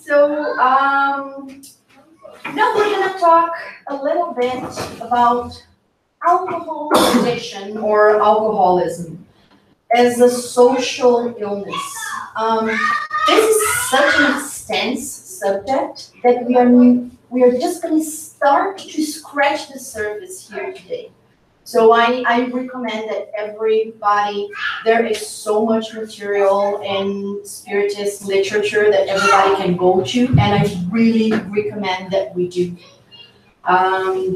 So, now we're gonna talk a little bit about alcohol addiction or alcoholism as a social illness. This is such an extensive subject that we are just going to start to scratch the surface here today. So I recommend that everybody, there is so much material in spiritist literature that everybody can go to, and I really recommend that we do.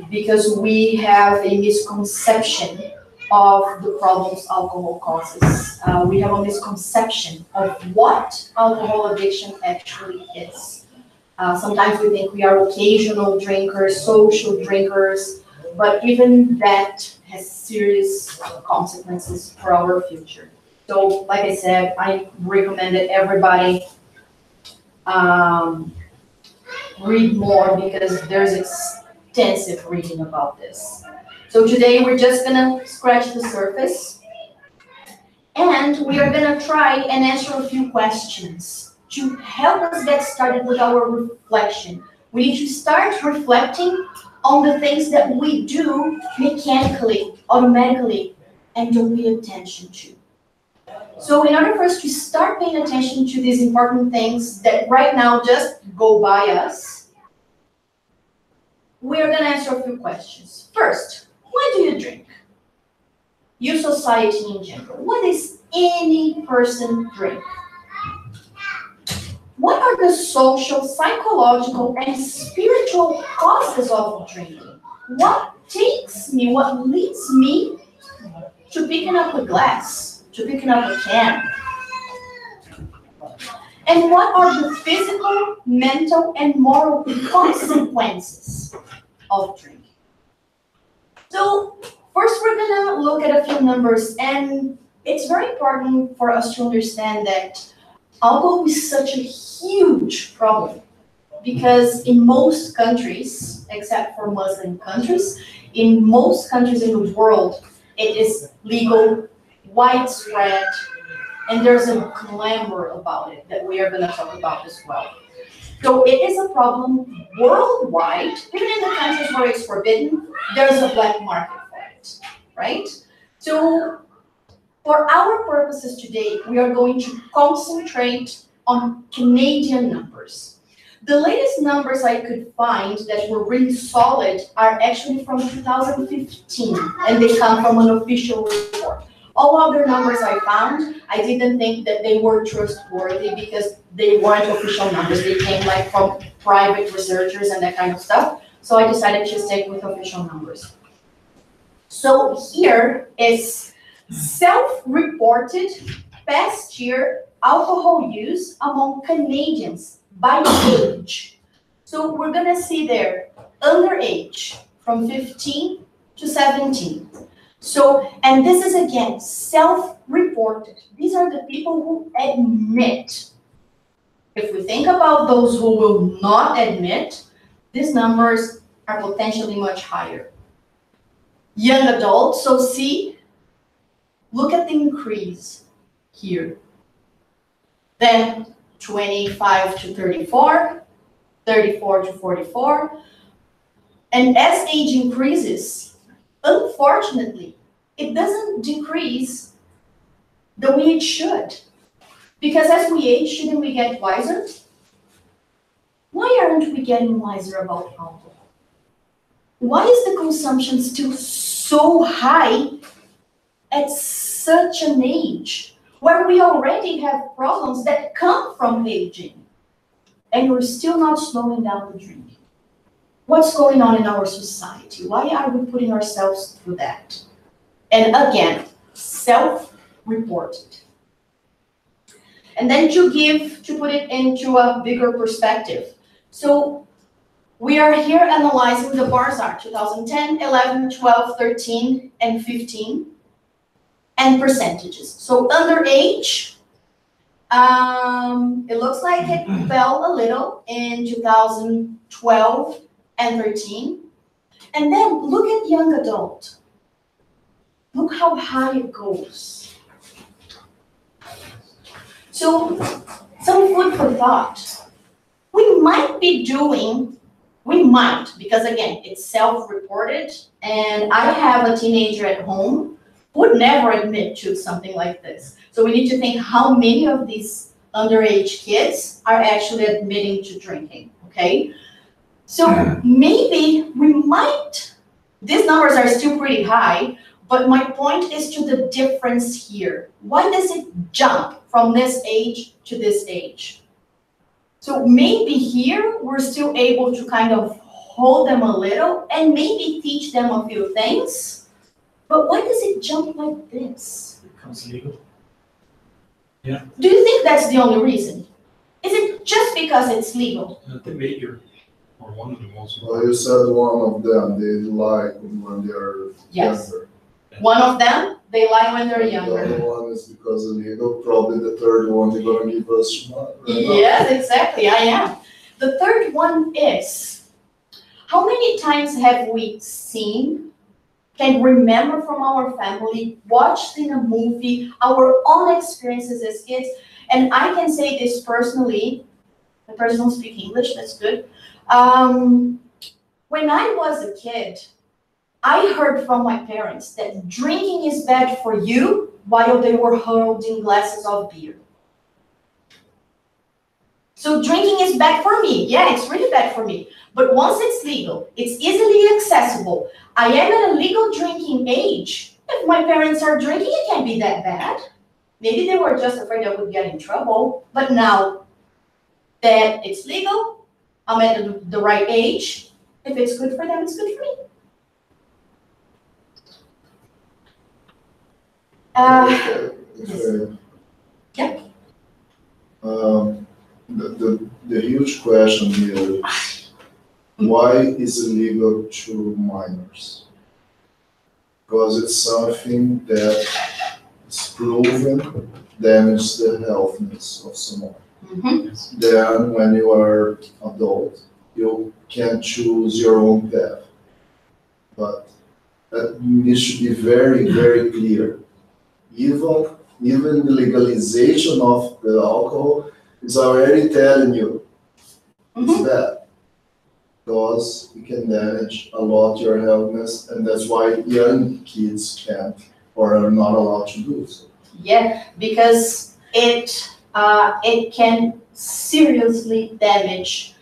Because we have a misconception of the problems alcohol causes. We have a misconception of what alcohol addiction actually is. Sometimes we think we are occasional drinkers, social drinkers, but even that has serious consequences for our future. So, like I said, I recommend that everybody read more because there's extensive reading about this. So today we're just gonna scratch the surface and we are gonna try and answer a few questions to help us get started with our reflection. We need to start reflecting on the things that we do mechanically, automatically, and don't pay attention to. So in order for us to start paying attention to these important things that right now just go by us, we are going to answer a few questions. First, why do you drink? You, society in general. What does any person drink? What are the social, psychological, and spiritual causes of drinking? What takes me, what leads me to picking up a glass, to picking up a can? And what are the physical, mental, and moral consequences of drinking? So first we're gonna look at a few numbers, and it's very important for us to understand that alcohol is such a huge problem because in most countries, except for Muslim countries, in most countries in the world, it is legal, widespread, and there's a glamour about it that we are going to talk about as well. So it is a problem worldwide. Even in the countries where it's forbidden, there's a black market for it, right? So for our purposes today, we are going to concentrate on Canadian numbers. The latest numbers I could find that were really solid are actually from 2015, and they come from an official report. All other numbers I found, I didn't think that they were trustworthy because they weren't official numbers. They came like from private researchers and that kind of stuff. So I decided to stick with official numbers. So here is self-reported past year alcohol use among Canadians by age. So we're gonna see there, underage, from 15 to 17. So, and this is again, self-reported. These are the people who admit. If we think about those who will not admit, these numbers are potentially much higher. Young adults, so see, look at the increase here. Then 25 to 34, 34 to 44. And as age increases, unfortunately, it doesn't decrease the way it should. Because as we age, shouldn't we get wiser? Why aren't we getting wiser about alcohol? Why is the consumption still so high at such an age where we already have problems that come from aging and we're still not slowing down the drinking? What's going on in our society? Why are we putting ourselves through that? And again, self-reported. And then to put it into a bigger perspective. So we are here analyzing the bars are 2010, 11, 12, 13, and 15, and percentages. So underage, it looks like it fell a little in 2012 and 13. And then look at young adult. Look how high it goes. So, some food for thought. We might, because again, it's self-reported, and I have a teenager at home who would never admit to something like this. So we need to think how many of these underage kids are actually admitting to drinking, okay? So maybe we might, these numbers are still pretty high, but my point is to the difference here. Why does it jump from this age to this age? So maybe here we're still able to kind of hold them a little and maybe teach them a few things, but why does it jump like this? It becomes legal. Yeah. Do you think that's the only reason? Is it just because it's legal? The major, or one of the most. Well, you said one of them, they lie when they're Yes. younger. One of them, they lie when they're The younger. other one is because of legal, probably the third one they're gonna give us money. Yes, exactly, I am. The third one is, how many times have we seen, can remember from our family, watched in a movie, our own experiences as kids, and I can say this personally, the person don't speak English, that's good. When I was a kid, I heard from my parents that drinking is bad for you while they were holding glasses of beer. So drinking is bad for me. Yeah, it's really bad for me. But once it's legal, it's easily accessible. I am at a legal drinking age. If my parents are drinking, it can't be that bad. Maybe they were just afraid I would get in trouble. But now that it's legal, I'm at the right age. If it's good for them, it's good for me. Yeah. The huge question here is, why is it legal to minors? Because it's something that is proven damages the healthiness of someone. Mm-hmm. Then when you are adult, you can choose your own path. But that needs to be very, very clear. Even the legalization of the alcohol is already telling you it's bad, because it can damage a lot your healthness, and that's why young kids can't or are not allowed to do so. Yeah, because it can seriously damage,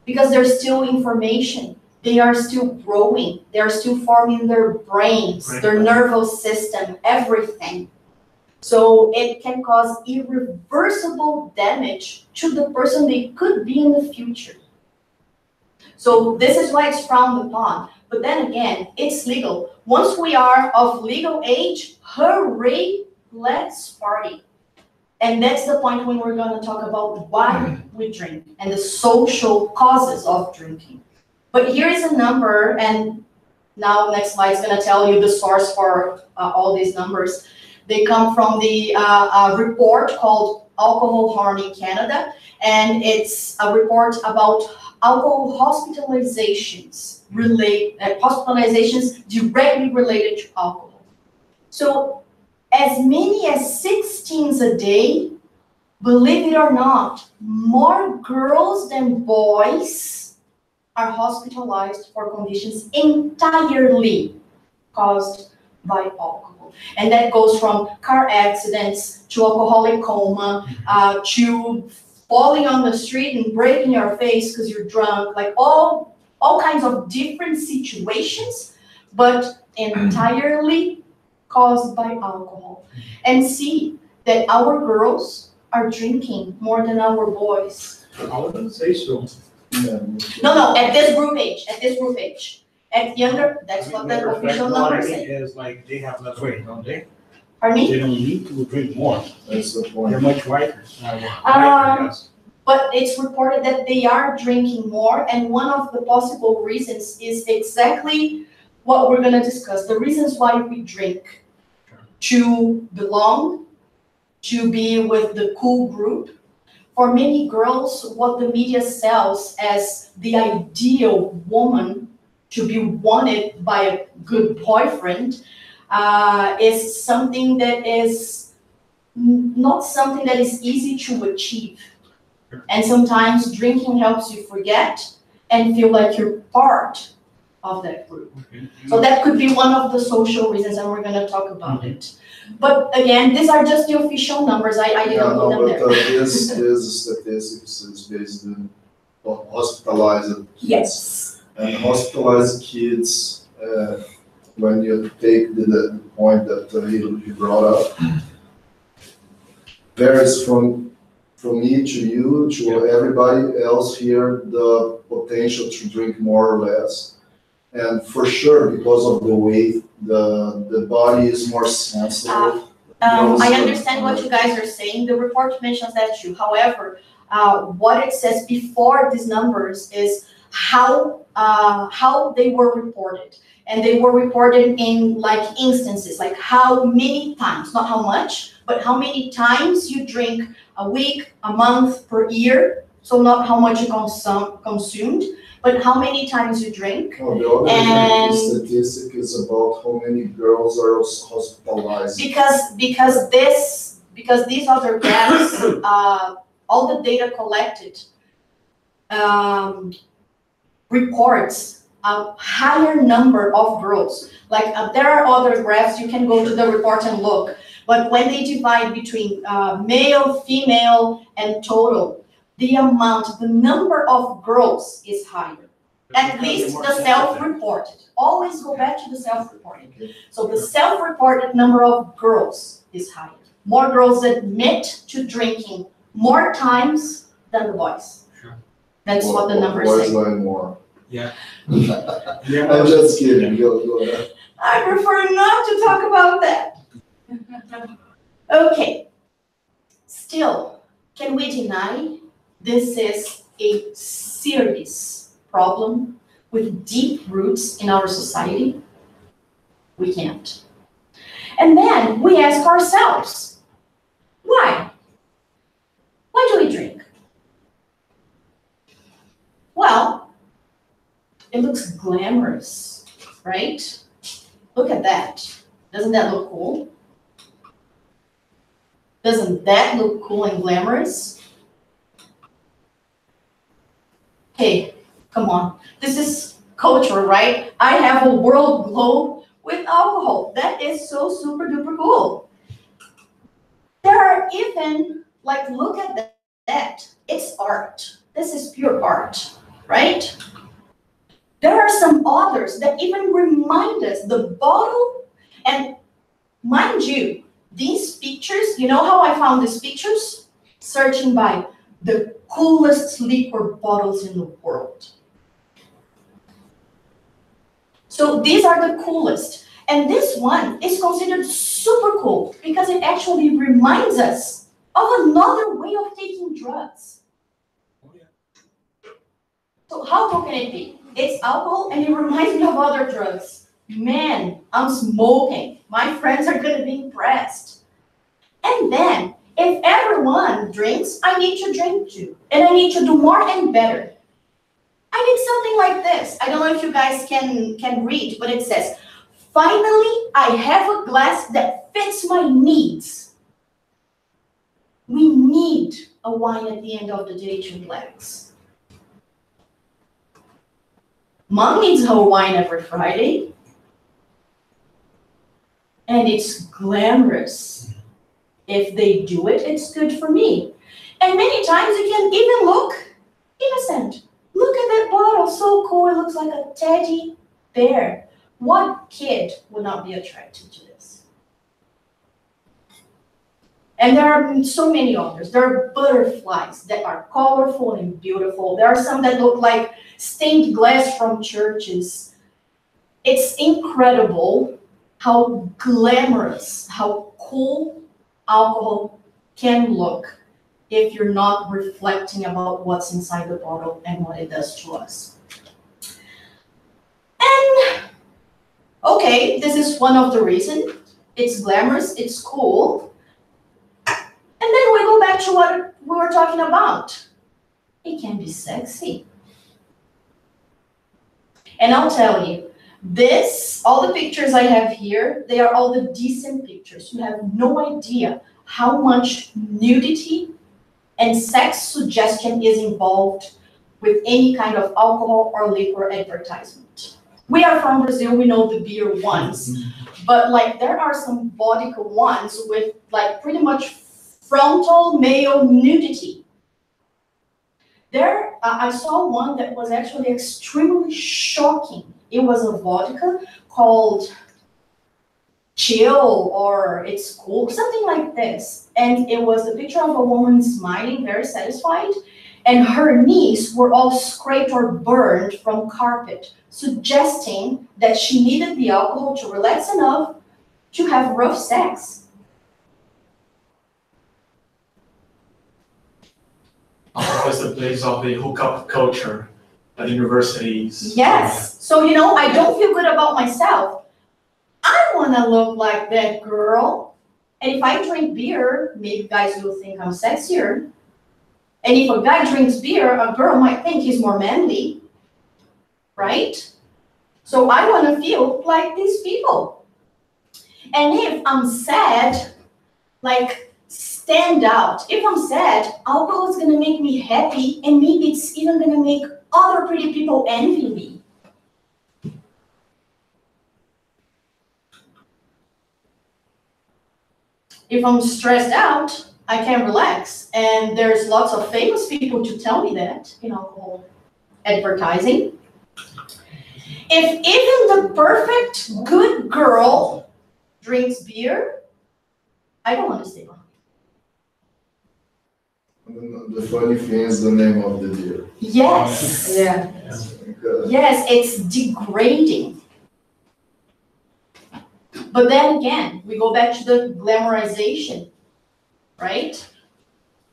because there's still information. They are still growing. They are still forming their brains, their nervous system, everything. So it can cause irreversible damage to the person they could be in the future. So this is why it's frowned upon. But then again, it's legal. Once we are of legal age, hooray, let's party. And that's the point when we're going to talk about why we drink and the social causes of drinking. But here is a number, and now next slide is going to tell you the source for all these numbers. They come from the report called Alcohol Harm in Canada, and it's a report about alcohol hospitalizations directly related to alcohol. So as many as 16 a day, believe it or not, more girls than boys are hospitalized for conditions entirely caused by alcohol. And that goes from car accidents to alcoholic coma, to falling on the street and breaking your face because you're drunk, like all kinds of different situations, but entirely caused by alcohol. And see that our girls are drinking more than our boys. I wouldn't say so. Yeah. No, at this group age. At younger, that's what the official numbers say. Is like they have less weight, don't they? Pardon me? They don't need to drink more. That's the point. They're much lighter. Yes. But it's reported that they are drinking more, and one of the possible reasons is exactly what we're going to discuss. The reasons why we drink: to belong, to be with the cool group. For many girls, what the media sells as the ideal woman to be wanted by a good boyfriend is something that is not something that is easy to achieve. And sometimes drinking helps you forget and feel like you're part of that group. So that could be one of the social reasons, and we're going to talk about it. But again, these are just the official numbers. I didn't put them there. This statistics is based on hospitalized kids. Yes. And hospitalized kids, when you take the point that he brought up, varies from me to you to everybody else here, the potential to drink more or less. And for sure, because of the weight, the body is more sensitive. I understand what you guys are saying. The report mentions that too. However, what it says before these numbers is how they were reported. And they were reported in like instances, like how many times, not how much, but how many times you drink a week, a month, per year. So not how much you consumed, but how many times you drink. No, the other statistic is about how many girls are hospitalized. Because these other graphs, all the data collected reports a higher number of girls. Like there are other graphs, you can go to the report and look, but when they divide between male, female, and total, the number of girls is higher. At least the self-reported. Always go back to the self-reported. So the self-reported number of girls is higher. More girls admit to drinking more times than the boys. Sure. That's what the numbers boys say. like more. Yeah. I'm just kidding. Go ahead. I prefer not to talk about that. Okay. Still, can we deny this is a serious problem with deep roots in our society? We can't. And then we ask ourselves, why? Why do we drink? Well, it looks glamorous, right? Look at that. Doesn't that look cool? Doesn't that look cool and glamorous? Hey, come on. This is culture, right? I have a world globe with alcohol. That is so super duper cool. There are even, like, look at that. It's art. This is pure art, right? There are some others that even remind us the bottle, and mind you, these pictures, you know how I found these pictures? Searching by the coolest liquor bottles in the world. So these are the coolest. And this one is considered super cool because it actually reminds us of another way of taking drugs. So how cool can it be? It's alcohol and it reminds me of other drugs. Man, I'm smoking. My friends are gonna be impressed. And then, if everyone drinks, I need to drink too. And I need to do more and better. I need something like this. I don't know if you guys can read, but it says, finally, I have a glass that fits my needs. We need a wine at the end of the day to relax. Mom needs her wine every Friday. And it's glamorous. If they do it, it's good for me. And many times you can even look innocent. Look at that bottle, so cool, it looks like a teddy bear. What kid would not be attracted to this? And there are so many others. There are butterflies that are colorful and beautiful. There are some that look like stained glass from churches. It's incredible how glamorous, how cool alcohol can look if you're not reflecting about what's inside the bottle and what it does to us. And okay, this is one of the reasons. It's glamorous, it's cool. And then we go back to what we were talking about. It can be sexy. And I'll tell you, all the pictures I have here, they are all the decent pictures. You have no idea how much nudity and sex suggestion is involved with any kind of alcohol or liquor advertisement. We are from Brazil, we know the beer ones, but like there are some vodka ones with like pretty much frontal male nudity. There, I saw one that was actually extremely shocking. It was a vodka called Chill or It's Cool, something like this. And it was a picture of a woman smiling, very satisfied, and her knees were all scraped or burned from carpet, suggesting that she needed the alcohol to relax enough to have rough sex. Because the place of the hookup culture at universities. Yes. So, you know, I don't feel good about myself. I want to look like that girl. And if I drink beer, maybe guys will think I'm sexier. And if a guy drinks beer, a girl might think he's more manly. Right? So I want to feel like these people. And if I'm sad, like, stand out. If I'm sad, alcohol is going to make me happy, and maybe it's even going to make other pretty people envy me. If I'm stressed out, I can't relax. And there's lots of famous people to tell me that in alcohol advertising. If even the perfect good girl drinks beer, I don't want to stay behind. The funny thing is the name of the beer. Yes. Yeah. Yes, it's degrading. But then again, we go back to the glamorization, right?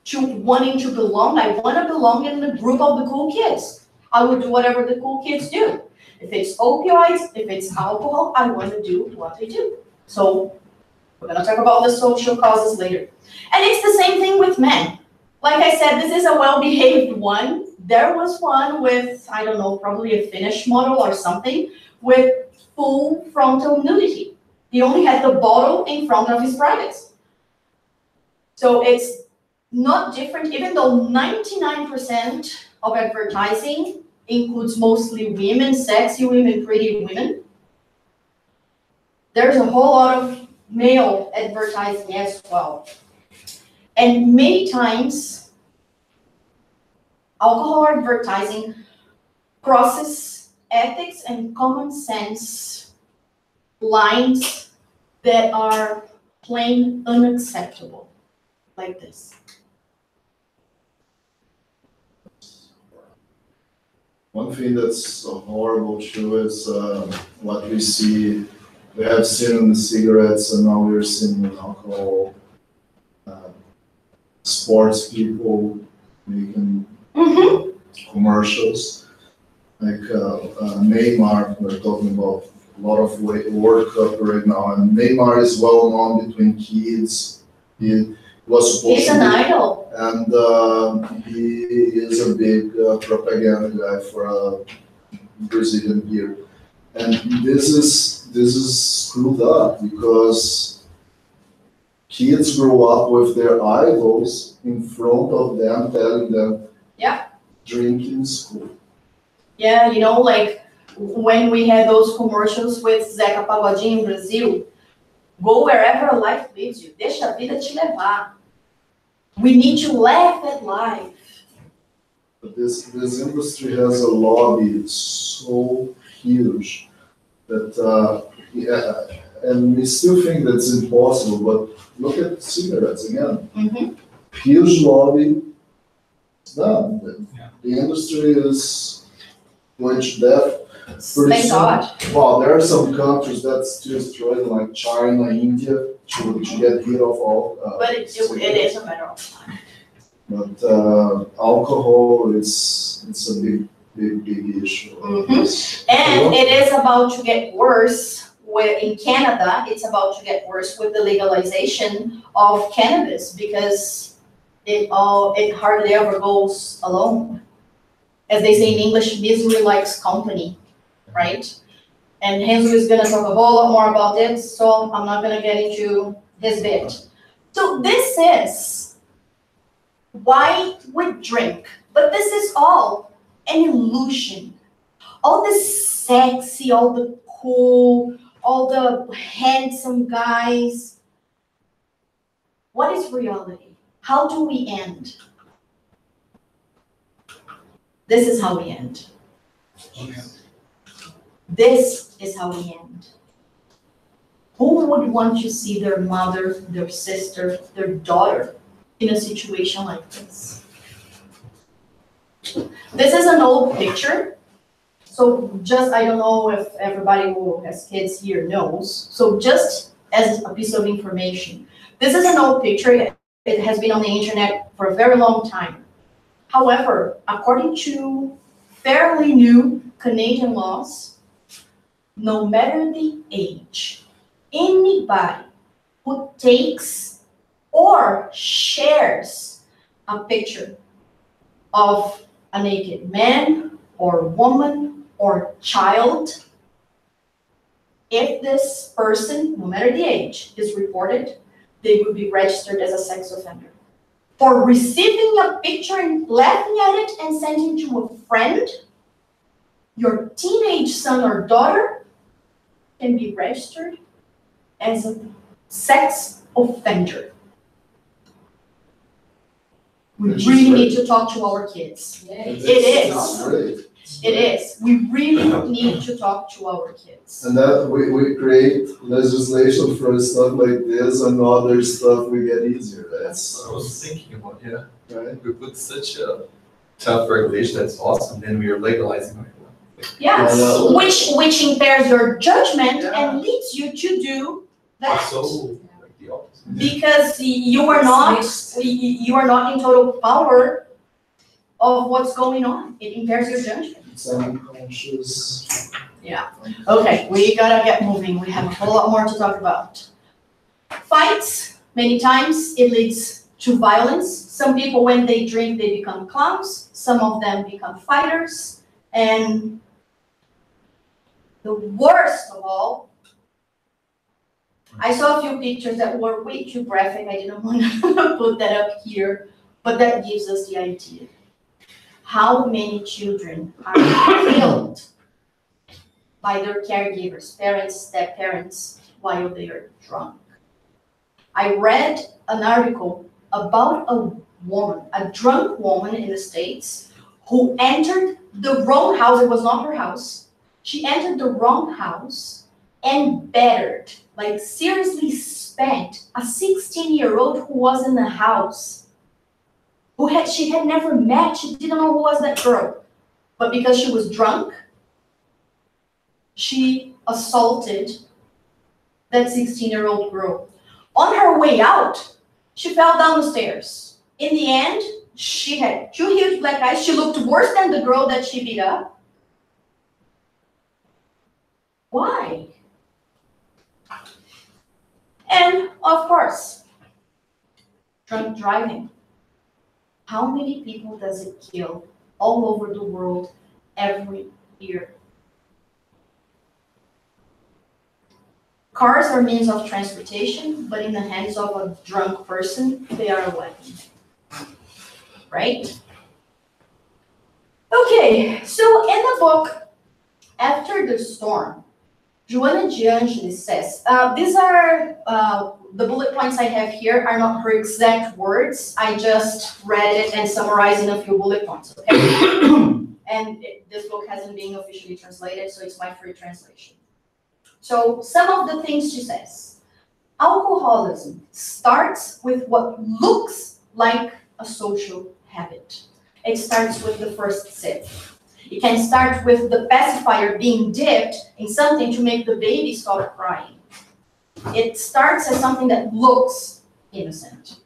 To wanting to belong. I want to belong in the group of the cool kids. I will do whatever the cool kids do. If it's opioids, if it's alcohol, I want to do what they do. So we're going to talk about the social causes later. And it's the same thing with men. Like I said, this is a well-behaved one. There was one with, I don't know, probably a Finnish model or something, with full frontal nudity. He only had the bottle in front of his privates. So it's not different, even though 99% of advertising includes mostly women, sexy women, pretty women. There's a whole lot of male advertising as well. And many times, alcohol advertising crosses ethics and common sense lines that are plain unacceptable, like this. One thing that's horrible too is what we see, we have seen in the cigarettes and now we're seeing in alcohol. Sports people making commercials, like Neymar, we're talking about a lot of World Cup right now, and Neymar is well known between kids. He was supposed He's to an be, idol. and he is a big propaganda guy for Brazilian beer, and this is screwed up because kids grow up with their idols in front of them, telling them, yeah, drink in school. Yeah, you know, like when we had those commercials with Zeca Pagodinho in Brazil, go wherever life leads you. Deixa a vida te levar. We need to laugh at life. But this industry has a lobby so huge that, and we still think that's impossible, but look at cigarettes again. Huge lobby, it's done. The industry is going to death. Thank God. Well, there are some countries that still struggling, like China, India, to get rid of all. But it is a matter of time. But alcohol, it's a big issue. And it is about to get worse. Where in Canada, it's about to get worse with the legalization of cannabis because it hardly ever goes alone. As they say in English, misery likes company, right? And Renzo is going to talk a whole lot more about it, so I'm not going to get into his bit. So this is why we drink, but this is all an illusion. All the sexy, all the cool, all the handsome guys. What is reality? How do we end? This is how we end. This is how we end. Who would want to see their mother, their sister, their daughter in a situation like this? This is an old picture. So just, I don't know if everybody who has kids here knows. So just as a piece of information, this is an old picture. It has been on the internet for a very long time. However, according to fairly new Canadian laws, no matter the age, anybody who takes or shares a picture of a naked man or woman or child, if this person, no matter the age, is reported, they will be registered as a sex offender. For receiving a picture and laughing at it and sending to a friend, your teenage son or daughter can be registered as a sex offender. We really need to talk to our kids. It is. Great. It is. We really need to talk to our kids. And that we create legislation for stuff like this and other stuff we get easier. That's what I was thinking about, yeah. Right. We put such a tough regulation, that's awesome, then we are legalizing marijuana. Yes, Yeah. which impairs your judgment Yeah. and leads you to do that. So, like the opposite. Because you are not in total power of what's going on. It impairs your judgment. It's unconscious. Okay, we gotta get moving. We have a whole lot more to talk about. Fights, many times it leads to violence. Some people, when they drink, they become clowns. Some of them become fighters. And the worst of all, I saw a few pictures that were way too graphic. I didn't want to put that up here, but that gives us the idea. How many children are killed by their caregivers, parents, step-parents, while they are drunk? I read an article about a woman, a drunk woman in the States, who entered the wrong house. It was not her house. She entered the wrong house and battered, like seriously spanked, a 16-year-old who was in the house, she had never met. She didn't know who was that girl. But because she was drunk, she assaulted that 16-year-old girl. On her way out, she fell down the stairs. In the end, she had 2 huge black eyes. She looked worse than the girl that she beat up. Why? And of course, drunk driving. How many people does it kill all over the world every year? Cars are means of transportation, but in the hands of a drunk person, they are a weapon. Right? Okay, so in the book, After the Storm, Joana de Angelis says, these are, the bullet points I have here are not her exact words. I just read it and summarized in a few bullet points, okay? And this book hasn't been officially translated, so it's my free translation. So some of the things she says. Alcoholism starts with what looks like a social habit. It starts with the first sip. It can start with the pacifier being dipped in something to make the baby stop crying. It starts as something that looks innocent.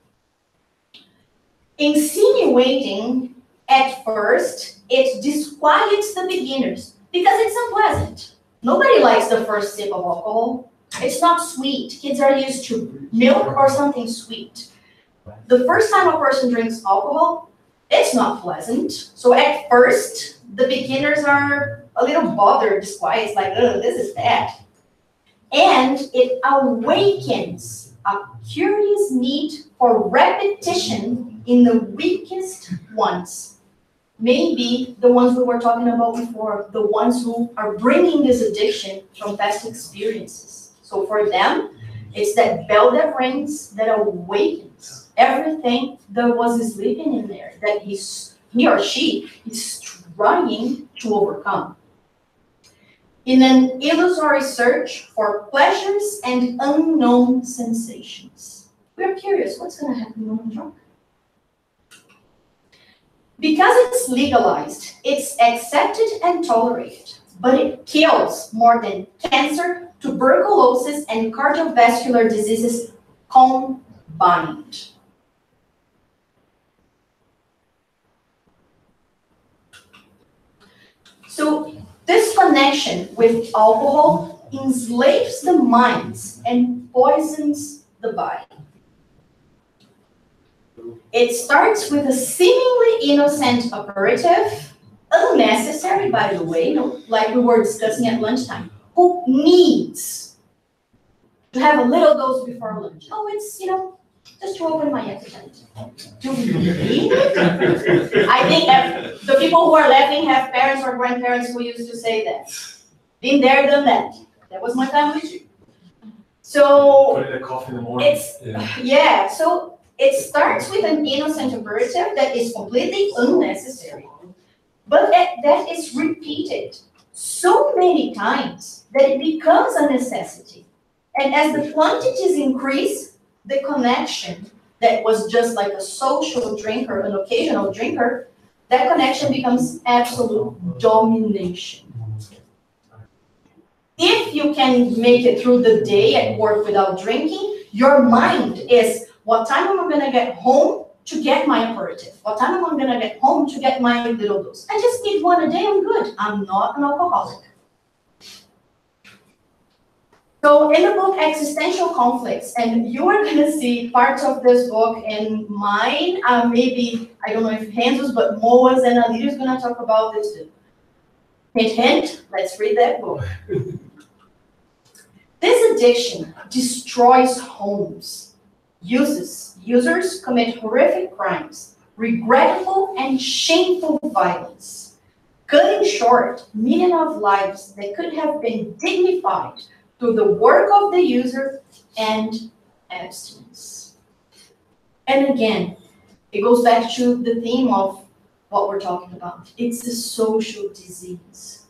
Insinuating, at first, it disquiets the beginners because it's unpleasant. Nobody likes the first sip of alcohol. It's not sweet. Kids are used to milk or something sweet. The first time a person drinks alcohol, it's not pleasant. So at first, the beginners are a little bothered, disquieted, like, oh, this is bad. And it awakens a curious need for repetition in the weakest ones. Maybe the ones we were talking about before, the ones who are bringing this addiction from past experiences. So for them, it's that bell that rings that awakens everything that was sleeping in there, that he or she is trying to overcome. In an illusory search for pleasures and unknown sensations. We're curious, what's going to happen when I'm drunk? Because it's legalized, it's accepted and tolerated, but it kills more than cancer, tuberculosis, and cardiovascular diseases combined. So this connection with alcohol enslaves the minds and poisons the body. It starts with a seemingly innocent aperitif, unnecessary, by the way, like we were discussing at lunchtime. Who needs to have a little dose before lunch? Oh, it's, just to open my appetite. Do you really? I think the people who are laughing have parents or grandparents who used to say that. Been there, done that. That was my family too. So Put in a coffee in the morning. So it starts with an innocent aperitif that is completely unnecessary, but that is repeated so many times that it becomes a necessity. And as the quantities increase, the connection that was just like a social drinker, an occasional drinker, that connection becomes absolute domination. If you can make it through the day at work without drinking, your mind is, what time am I going to get home to get my aperitif? What time am I going to get home to get my little dose? I just need one a day, I'm good. I'm not an alcoholic. So in the book Existential Conflicts, and you are going to see parts of this book in mine, maybe, I don't know if Renzo's, but Moa's and Alita's going to talk about this too. Hint, hint, let's read that book. This addiction destroys homes. Users commit horrific crimes, regrettable and shameful violence, cutting short millions of lives that could have been dignified through the work of the user and abstinence. And again, it goes back to the theme of what we're talking about. It's a social disease.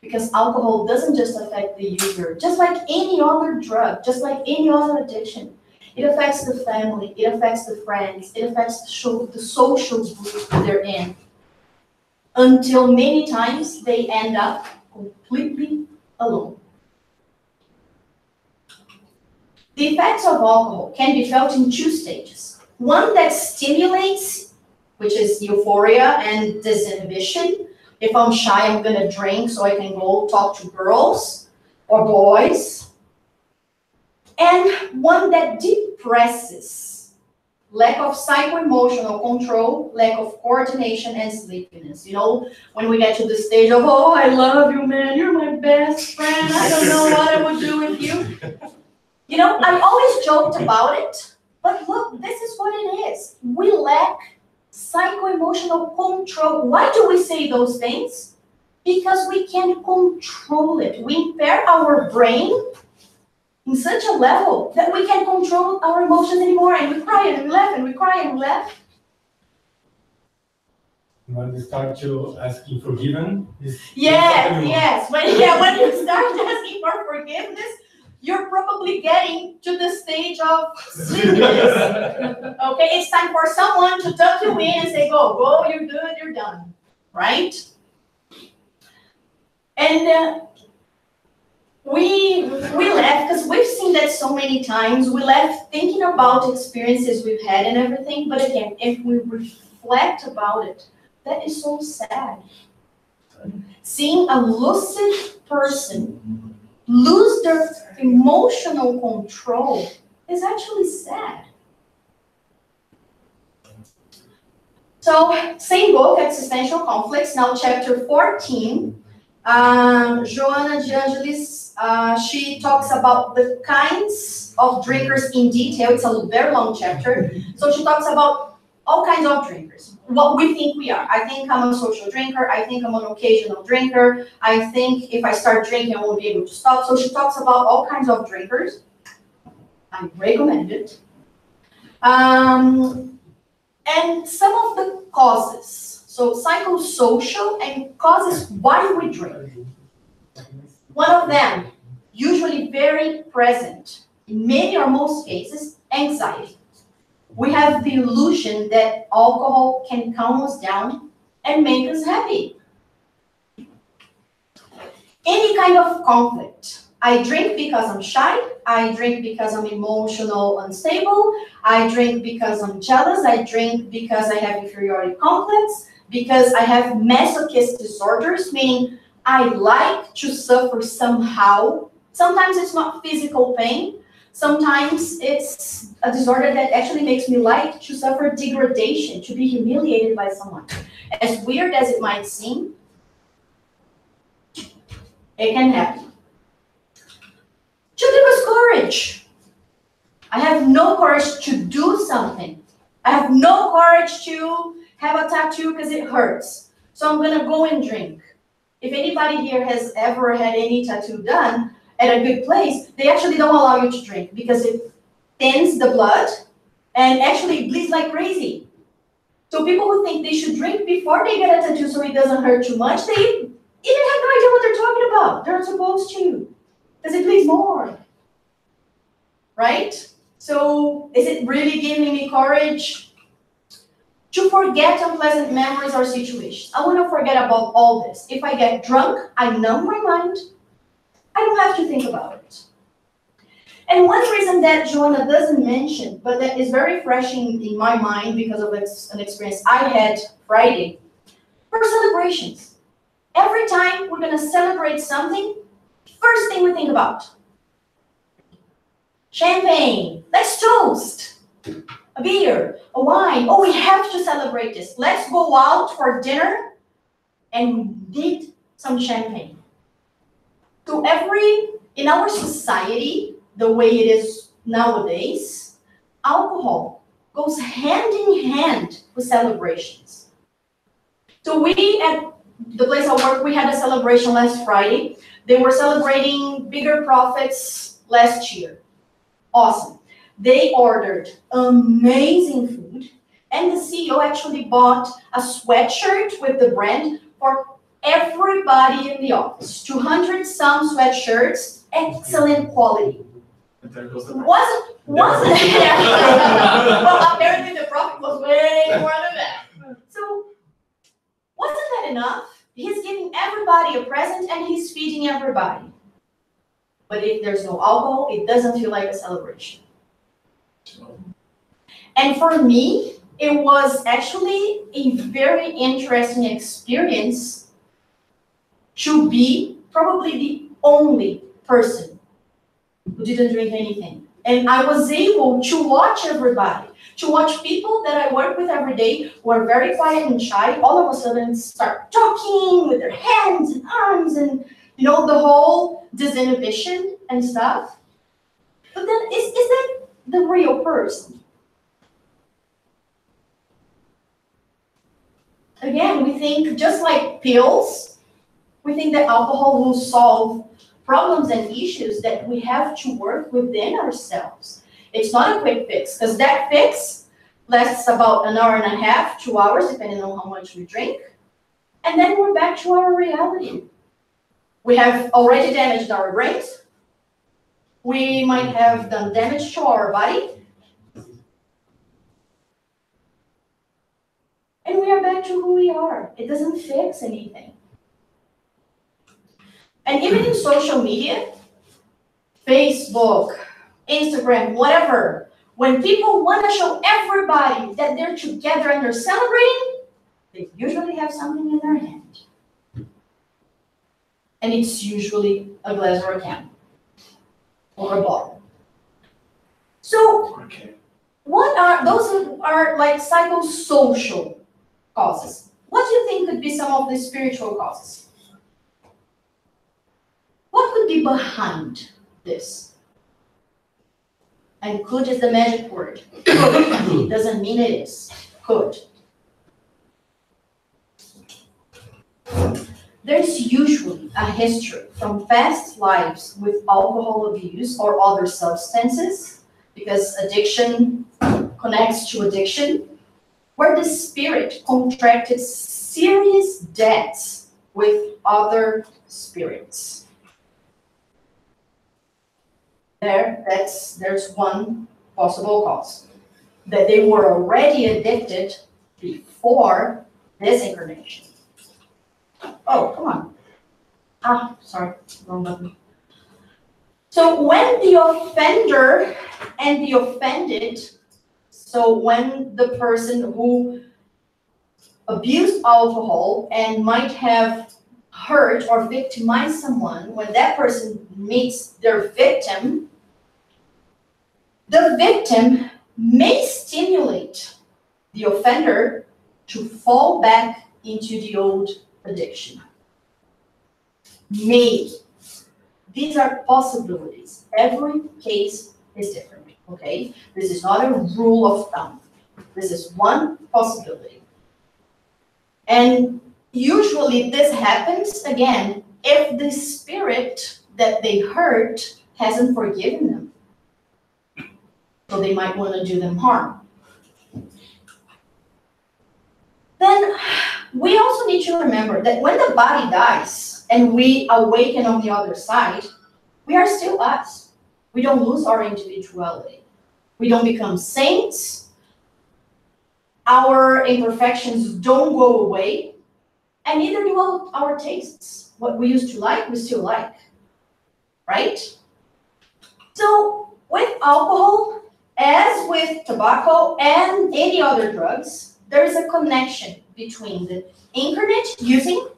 Because alcohol doesn't just affect the user, just like any other drug, just like any other addiction. It affects the family, it affects the friends, it affects the social group they're in. Until many times they end up completely alone. The effects of alcohol can be felt in two stages. One that stimulates, which is euphoria and disinhibition. If I'm shy, I'm going to drink so I can go talk to girls or boys. And one that depresses, lack of psycho-emotional control, lack of coordination and sleepiness. When we get to the stage of, oh, I love you, man, you're my best friend, I don't know what I would do with you. I always joked about it, but look, this is what it is. We lack psycho-emotional control. Why do we say those things? Because we can't control it. We impair our brain in such a level that we can't control our emotions anymore, and we cry and we laugh and we cry and we laugh. When you start to asking forgiven, Yes. When you start asking for forgiveness, you're probably getting to the stage of sleepiness. Okay, it's time for someone to tuck you in and say, go, you're good, you're done, right? And we laugh because we've seen that so many times. We laugh thinking about experiences we've had and everything, but again, if we reflect about it, that is so sad. Seeing a lucid person lose their emotional control is actually sad. So, same book, Existential Conflicts, now chapter 14. Joanna de Angelis She talks about the kinds of drinkers in detail. It's a very long chapter. So she talks about all kinds of drinkers, what we think we are. I think I'm a social drinker. I think I'm an occasional drinker. I think if I start drinking, I won't be able to stop. So she talks about all kinds of drinkers. I recommend it. And some of the causes. So psychosocial and causes why we drink. One of them, usually very present, in many or most cases, anxiety. We have the illusion that alcohol can calm us down and make us happy. Any kind of conflict. I drink because I'm shy. I drink because I'm emotional unstable. I drink because I'm jealous. I drink because I have inferiority complex. Because I have masochist disorders, meaning I like to suffer somehow. Sometimes it's not physical pain. Sometimes it's a disorder that actually makes me like to suffer degradation, to be humiliated by someone. As weird as it might seem, it can happen. To give us courage. I have no courage to do something. I have no courage to have a tattoo because it hurts. So I'm gonna go and drink. If anybody here has ever had any tattoo done at a good place, they actually don't allow you to drink because it thins the blood and actually bleeds like crazy. So people who think they should drink before they get a tattoo so it doesn't hurt too much, they even have no idea what they're talking about. They're not supposed to, because it bleeds more, right? So is it really giving me courage to forget unpleasant memories or situations? I want to forget about all this. If I get drunk, I numb my mind. I don't have to think about it. And one reason that Joanna doesn't mention, but that is very fresh in my mind because of an experience I had Friday, for celebrations. Every time we're going to celebrate something, first thing we think about, champagne, let's toast, a beer, a wine. Oh, we have to celebrate this. Let's go out for dinner and we need some champagne. So in our society, the way it is nowadays, alcohol goes hand in hand with celebrations. So we, at the place I work, we had a celebration last Friday. They were celebrating bigger profits last year. Awesome. They ordered amazing food, and the CEO actually bought a sweatshirt with the brand for everybody in the office. 200 some sweatshirts, excellent quality. And there goes the Wasn't well, apparently the profit was way more than that. So wasn't that enough? He's giving everybody a present and he's feeding everybody. But if there's no alcohol, it doesn't feel like a celebration. And for me, it was actually a very interesting experience to be probably the only person who didn't drink anything. And I was able to watch everybody, to watch people that I work with every day who are very quiet and shy, all of a sudden start talking with their hands and arms and, the whole disinhibition and stuff. But then is that the real person? Again, we think just like pills, we think that alcohol will solve problems and issues that we have to work within ourselves. It's not a quick fix, because that fix lasts about an hour and a half, 2 hours, depending on how much we drink. And then we're back to our reality. We have already damaged our brains. We might have done damage to our body. And we are back to who we are. It doesn't fix anything. And even in social media, Facebook, Instagram, whatever, when people want to show everybody that they're together and they're celebrating, they usually have something in their hand. And it's usually a glass or a can or a bottle. So, those are like psychosocial causes. What do you think could be some of the spiritual causes? What could could be behind this? And could is the magic word. Could doesn't mean it is. Could. There's usually a history from past lives with alcohol abuse or other substances, because addiction connects to addiction, where the spirit contracted serious debts with other spirits. There's one possible cause. That they were already addicted before this incarnation. Oh, come on. Sorry, wrong button. So when the offender and the offended, so when the person who abused alcohol and might have hurt or victimized someone, when that person meets their victim, the victim may stimulate the offender to fall back into the old addiction. Maybe. These are possibilities. Every case is different, okay? This is not a rule of thumb. This is one possibility. And usually this happens, again, if the spirit that they hurt hasn't forgiven them. So they might want to do them harm. Then we also need to remember that when the body dies and we awaken on the other side, we are still us. We don't lose our individuality. We don't become saints. Our imperfections don't go away, and neither do our tastes. What we used to like, we still like, right? So with alcohol, as with tobacco and any other drugs, there is a connection between the incarnate using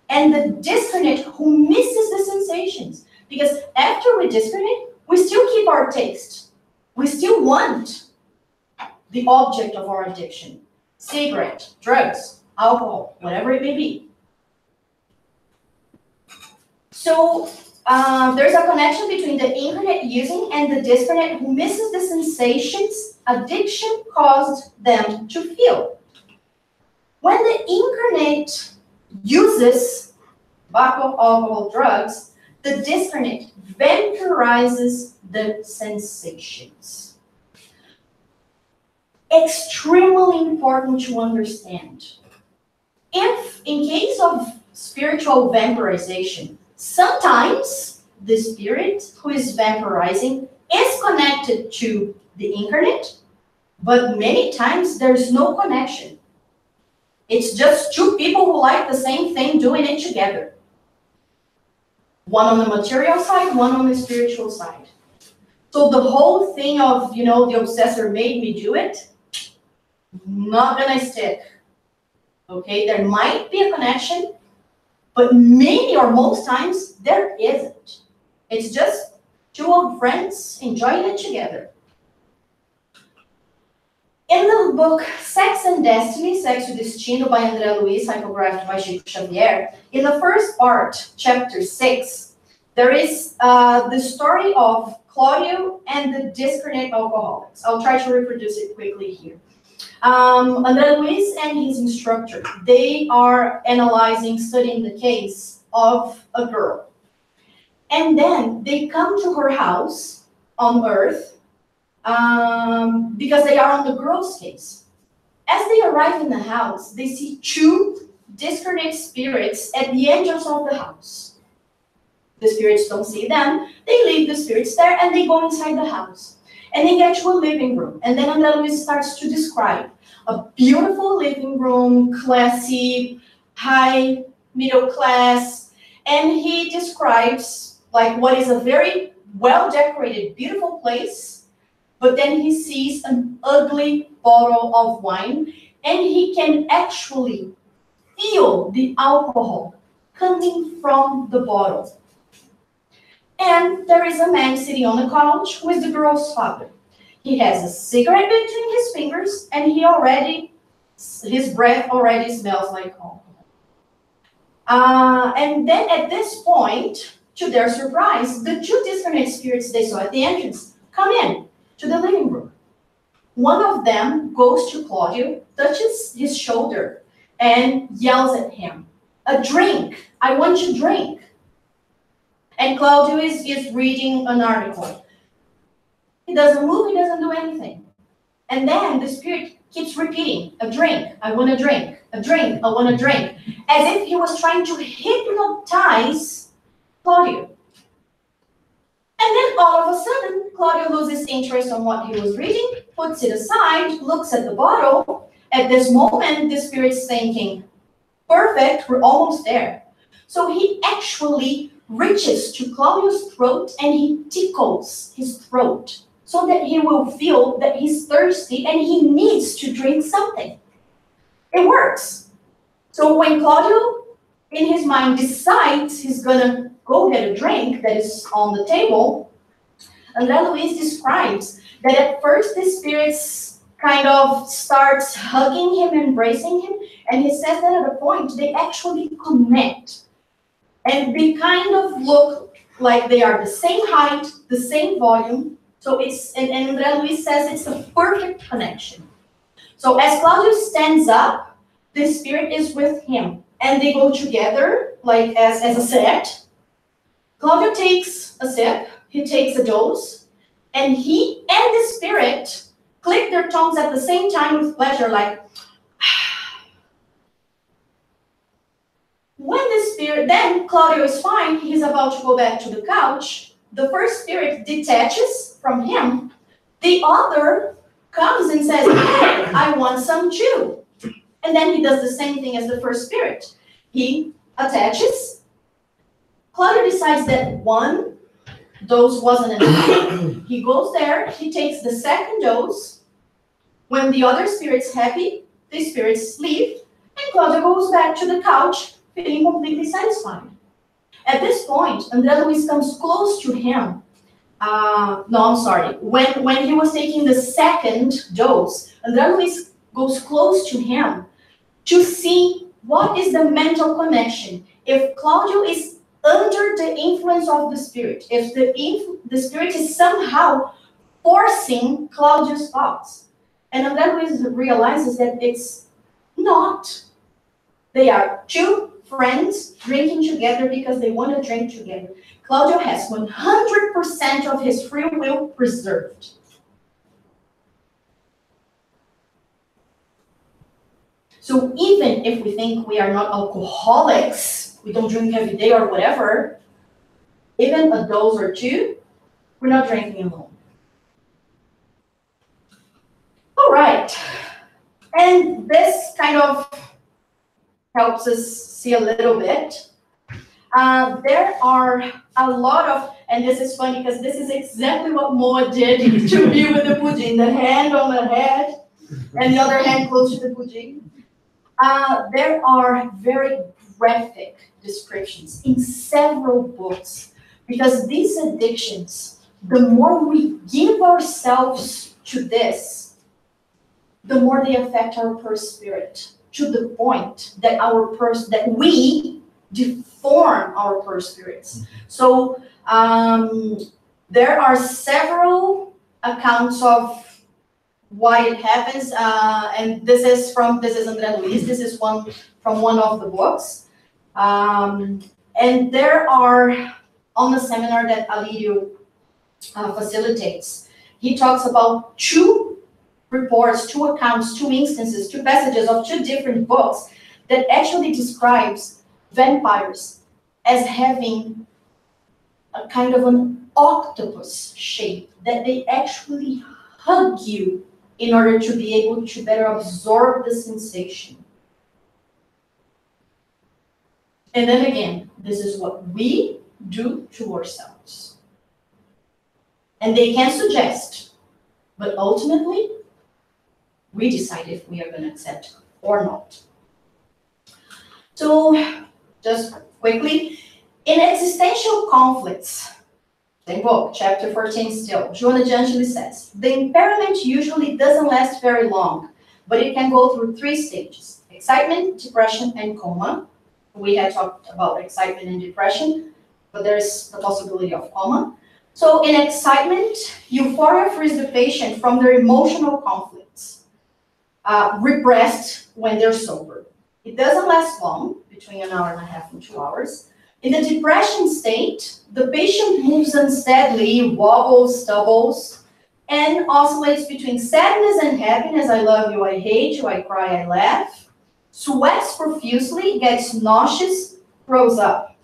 and the discarnate who misses the sensations. Because after we discarnate, we still keep our taste. We still want the object of our addiction. Cigarette, drugs, alcohol, whatever it may be. So there's a connection between the incarnate using and the discarnate who misses the sensations addiction caused them to feel. When the incarnate uses tobacco, alcohol, drugs, the discarnate vampirizes the sensations. Extremely important to understand. If, in case of spiritual vampirization, sometimes the spirit who is vampirizing is connected to the incarnate, but many times there's no connection. It's just two people who like the same thing doing it together. One on the material side, one on the spiritual side. So the whole thing of, the obsessor made me do it, not gonna stick. Okay, there might be a connection, but many or most times there isn't. It's just two old friends enjoying it together. In the book Sex and Destiny, Sexo e Destino by André Luiz, typographed by Chico Xavier, in the first part, chapter 6, there is the story of Claudio and the discarnate alcoholics. I'll try to reproduce it quickly here. André Luiz and his instructor, they are studying the case of a girl. And then they come to her house on Earth because they are on the girl's case. As they arrive in the house, they see two discarnate spirits at the entrance of the house. The spirits don't see them. They leave the spirits there and they go inside the house. And they get to a living room. And then André Luiz starts to describe a beautiful living room, classy, high, middle class. And he describes what is a very well-decorated, beautiful place. But then he sees an ugly bottle of wine. And he can actually feel the alcohol coming from the bottle. And there is a man sitting on the couch who is the girl's father. He has a cigarette between his fingers, and his breath already smells like alcohol. And then at this point, to their surprise, the two disconnect spirits they saw at the entrance come in to the living room. One of them goes to Claudio, touches his shoulder, and yells at him, "A drink! I want to drink!" And Claudio is reading an article. He doesn't move, he doesn't do anything. And then the spirit keeps repeating, "A drink, I want a drink, a drink, I want a drink," as if he was trying to hypnotize Claudio. And then all of a sudden, Claudio loses interest on what he was reading, puts it aside, looks at the bottle. At this moment, the spirit's thinking, "Perfect, we're almost there." So he actually reaches to Claudio's throat and he tickles his throat so that he will feel that he's thirsty and he needs to drink something. It works. So when Claudio, in his mind, decides he's gonna go get a drink that is on the table, André Luiz describes that at first the spirits kind of starts hugging him, embracing him, and he says that at a point they actually connect. And they kind of look like they are the same height, the same volume. So it's, and André Luiz says it's a perfect connection. So as Claudio stands up, the spirit is with him. And they go together, like as a set. Claudio takes a sip, he takes a dose, and he and the spirit click their tongues at the same time with pleasure, like, when the spirit, then Claudio is fine, he's about to go back to the couch, the first spirit detaches from him, the other comes and says, "Hey, I want some too." And then he does the same thing as the first spirit. He attaches. Claudio decides that one dose wasn't enough. He goes there, he takes the second dose. When the other spirit's happy, the spirits leave, and Claudio goes back to the couch, feeling completely satisfied. At this point, André Luiz comes close to him. When he was taking the second dose, André Luiz goes close to him to see what is the mental connection. If Claudio is under the influence of the spirit, if the spirit is somehow forcing Claudio's thoughts. And André Luiz realizes that it's not. They are two friends drinking together because they want to drink together. Claudio has 100% of his free will preserved. So even if we think we are not alcoholics, we don't drink every day or whatever, even a dose or two, we're not drinking alone. All right. And this kind of helps us see a little bit. There are a lot of, and this is funny because this is exactly what Moa did to me with the pudding, the hand on the head and the other hand close to the pudding. There are very graphic descriptions in several books because these addictions, the more we give ourselves to this, the more they affect our purse spirit, to the point that that we deform our purse spirits. So there are several accounts of why it happens, and this is André Luiz. This is from one of the books, and there are on the seminar that Alirio facilitates. He talks about two reports, two accounts, two instances, two passages of two different books that actually describes vampires as having a kind of an octopus shape, that they actually hug you in order to be able to better absorb the sensation. And then again, this is what we do to ourselves. And they can suggest, but ultimately, we decide if we are going to accept or not. So, just quickly, in existential conflicts, same book, chapter 14 still, Joanna de Angelis says, the impairment usually doesn't last very long, but it can go through 3 stages: excitement, depression, and coma. We had talked about excitement and depression. but there's the possibility of coma. So in excitement, euphoria frees the patient from their emotional conflicts, repressed when they're sober. It doesn't last long, between an hour and a half and 2 hours. In the depression state, the patient moves unsteadily, wobbles, stumbles, and oscillates between sadness and happiness. I love you, I hate you, I cry, I laugh. Sweats profusely, gets nauseous, throws up.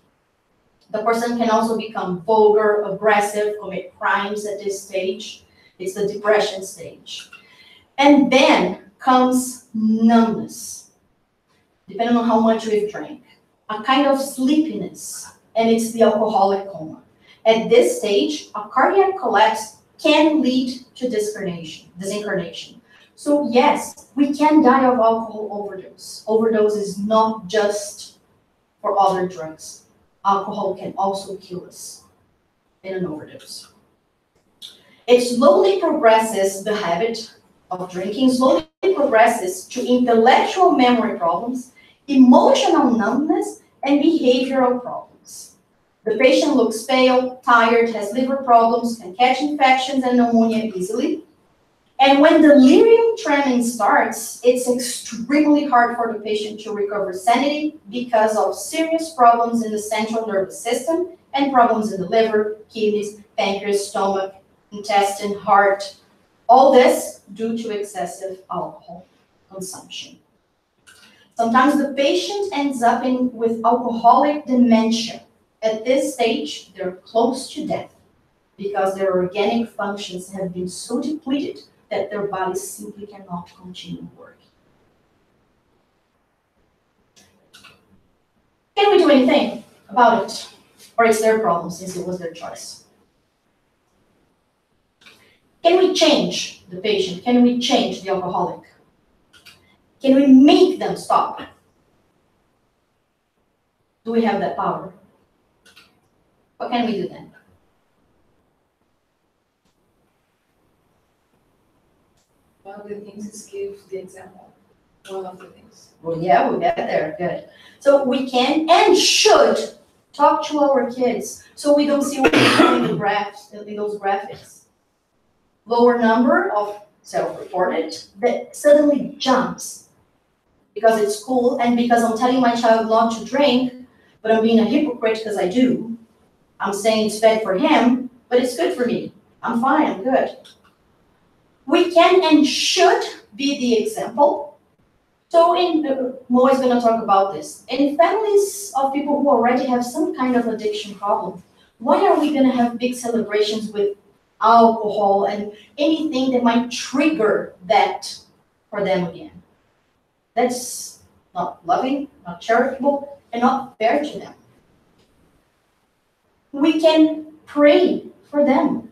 The person can also become vulgar, aggressive, commit crimes at this stage. It's the depression stage. And then comes numbness, depending on how much we've drank. A kind of sleepiness, and it's the alcoholic coma. At this stage, a cardiac collapse can lead to disincarnation. So yes, we can die of alcohol overdose. Overdose is not just for other drugs. Alcohol can also kill us in an overdose. It slowly progresses, the habit of drinking slowly progresses to intellectual memory problems, emotional numbness, and behavioral problems. The patient looks pale, tired, has liver problems, can catch infections and pneumonia easily. And when delirium tremens starts, it's extremely hard for the patient to recover sanity because of serious problems in the central nervous system and problems in the liver, kidneys, pancreas, stomach, intestine, heart. All this due to excessive alcohol consumption. Sometimes the patient ends up with alcoholic dementia. At this stage, they're close to death because their organic functions have been so depleted that their bodies simply cannot continue working. Can we do anything about it? Or it's their problem since it was their choice? Can we change the patient? Can we change the alcoholic? Can we make them stop? Do we have that power? What can we do then? One of the things is give the example. One of the things. Well, yeah, we'll get there, good. So we can and should talk to our kids so we don't see what we do in the graphs, in those graphics. Lower number of self-reported that suddenly jumps because it's cool and because I'm telling my child not to drink, but I'm being a hypocrite because I do. I'm saying it's bad for him, but it's good for me. I'm fine, I'm good. We can and should be the example. So Mo is going to talk about this. In families of people who already have some kind of addiction problem, why are we going to have big celebrations with alcohol and anything that might trigger that for them again? That's not loving, not charitable, and not fair to them. We can pray for them.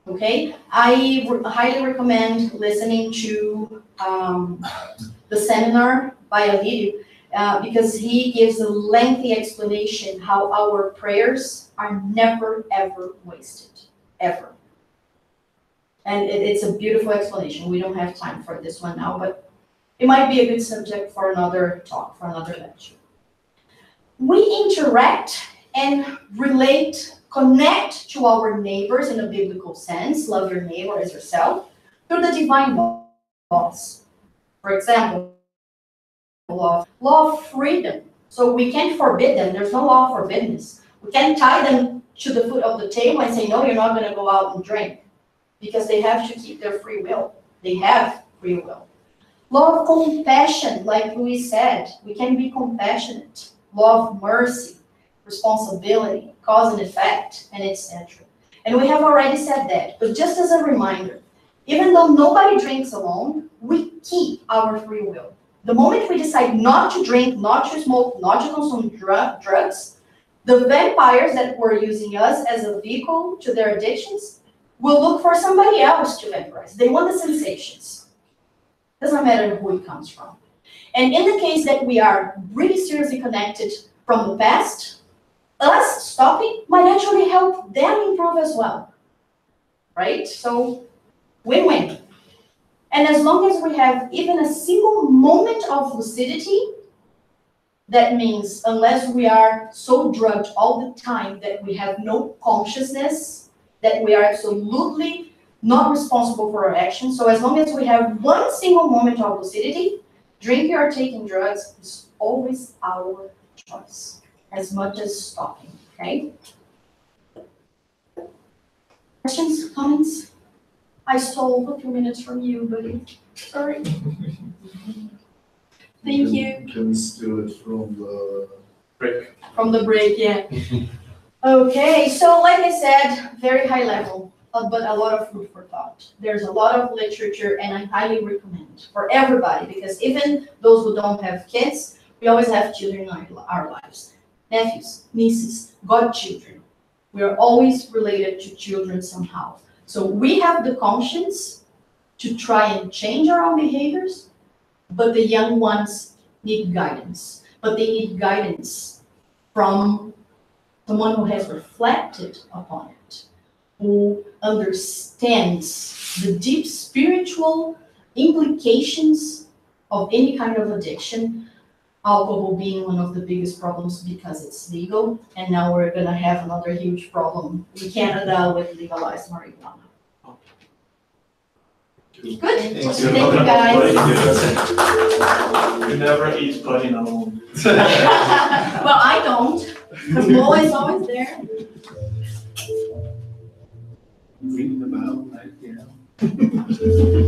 Okay, I highly recommend listening to the seminar by Alirio because he gives a lengthy explanation how our prayers are never ever wasted, ever. And it's a beautiful explanation. We don't have time for this one now, but it might be a good subject for another talk, for another lecture. We interact and relate, connect to our neighbors in a biblical sense, love your neighbor as yourself, through the divine laws. For example, law of freedom. So we can't forbid them. There's no law of forbiddenness. We can't tie them to the foot of the table and say, no, you're not going to go out and drink, because they have to keep their free will. They have free will. Law of compassion, like Louis said, we can be compassionate. Law of mercy, responsibility, cause and effect, and etc. And we have already said that, but just as a reminder, even though nobody drinks alone, we keep our free will. The moment we decide not to drink, not to smoke, not to consume drugs, the vampires that were using us as a vehicle to their addictions will look for somebody else to vampirize. They want the sensations. Doesn't matter who it comes from. And in the case that we are really seriously connected from the past, us stopping might actually help them improve as well, right? So win-win. And as long as we have even a single moment of lucidity, That means unless we are so drugged all the time that we have no consciousness, that we are absolutely not responsible for our actions. So as long as we have one single moment of lucidity, drinking or taking drugs is always our choice, as much as stopping, okay? Questions, comments? I stole a few minutes from you, buddy. Sorry. Thank you. Can we steal it from the Break. From the break, yeah. Okay, so like I said, very high level, but a lot of food for thought. There's a lot of literature, and I highly recommend for everybody, because even those who don't have kids, we always have children in our lives. Nephews, nieces, godchildren. We are always related to children somehow. So we have the conscience to try and change our own behaviors, but the young ones need guidance. But they need guidance from someone who has reflected upon it, who understands the deep spiritual implications of any kind of addiction, alcohol being one of the biggest problems because it's legal, and now we're gonna have another huge problem in Canada with legalized marijuana. Good, thank you guys. You never eat pudding alone. Well, I don't, because Mo is always there. Reading about, like, you know.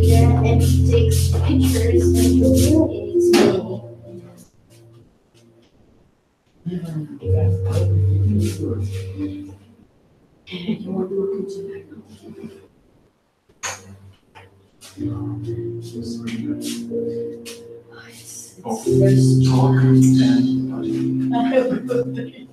Yeah, and he takes pictures and communicates me. You want to look into that? There's Talk and pudding.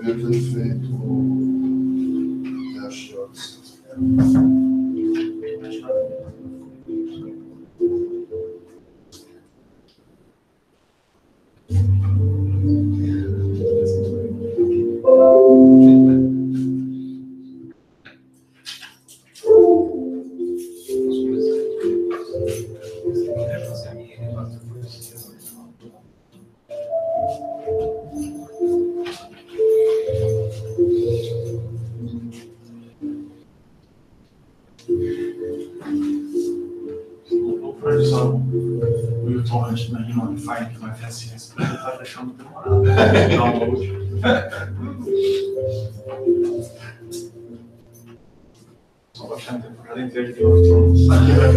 Devia ter feito teste antes. So, we were talking about, you know, fighting com FSS, mas tá deixando demorado. Só baixando a temporada inteira de Game of Thrones.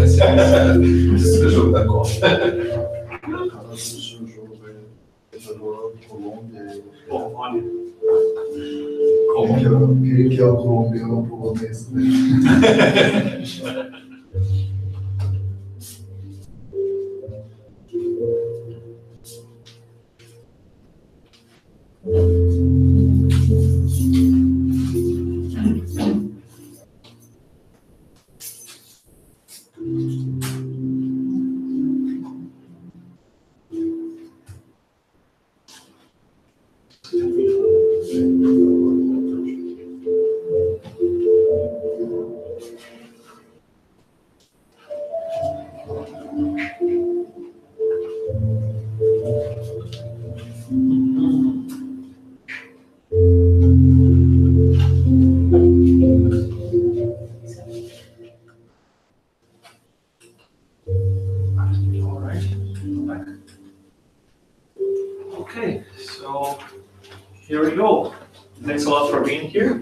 Esse é o jogo da Copa. Cara, assistiu o jogo da Colômbia. Bom, olha. Quem que é o colombiano polonês, né? Okay, so here we go. Thanks a lot for being here.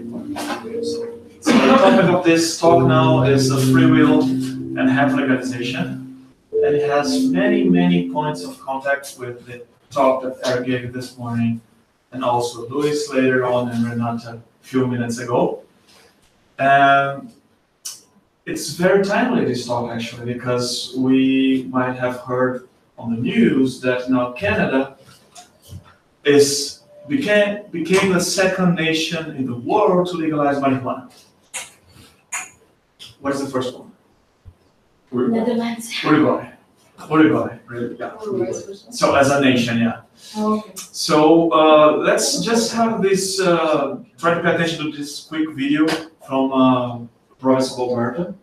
So the topic of this talk now is Freewill and Hemp legalization. And it has many, many points of contact with the talk that Eric gave this morning, and also Luis later on and Renata a few minutes ago. It's very timely, this talk actually, because we might have heard on the news that now Canada became the second nation in the world to legalize marijuana. What is the first one? Netherlands. Uruguay. Yeah. So as a nation, yeah. Oh, okay. So let's just have this, try to pay attention to this quick video from province of Alberta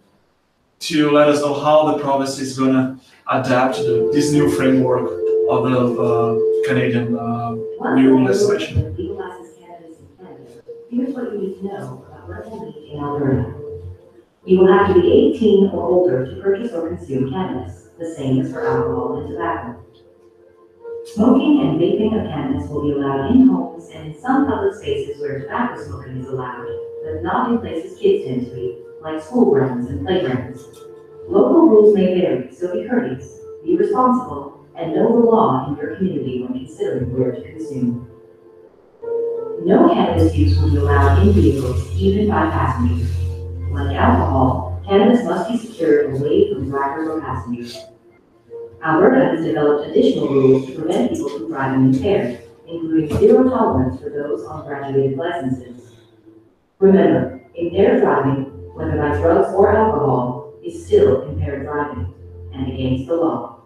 to let us know how the province is going to adapt to this new framework of the Canadian new legislation. Legalizes cannabis in Canada. Here's what you need to know about legal weed in Alberta. You will have to be 18 or older to purchase or consume cannabis, the same as for alcohol and tobacco. Smoking and vaping of cannabis will be allowed in homes and in some public spaces where tobacco smoking is allowed, but not in places kids tend to be, like school grounds and playgrounds. Local rules may vary, so be courteous, be responsible, and know the law in your community when considering where to consume. No cannabis use will be allowed in vehicles, even by passengers. Like alcohol, cannabis must be secured away from drivers or passengers. Alberta has developed additional rules to prevent people from driving impaired, including zero tolerance for those on graduated licenses. Remember, impaired driving, whether by drugs or alcohol, is still impaired driving and against the law.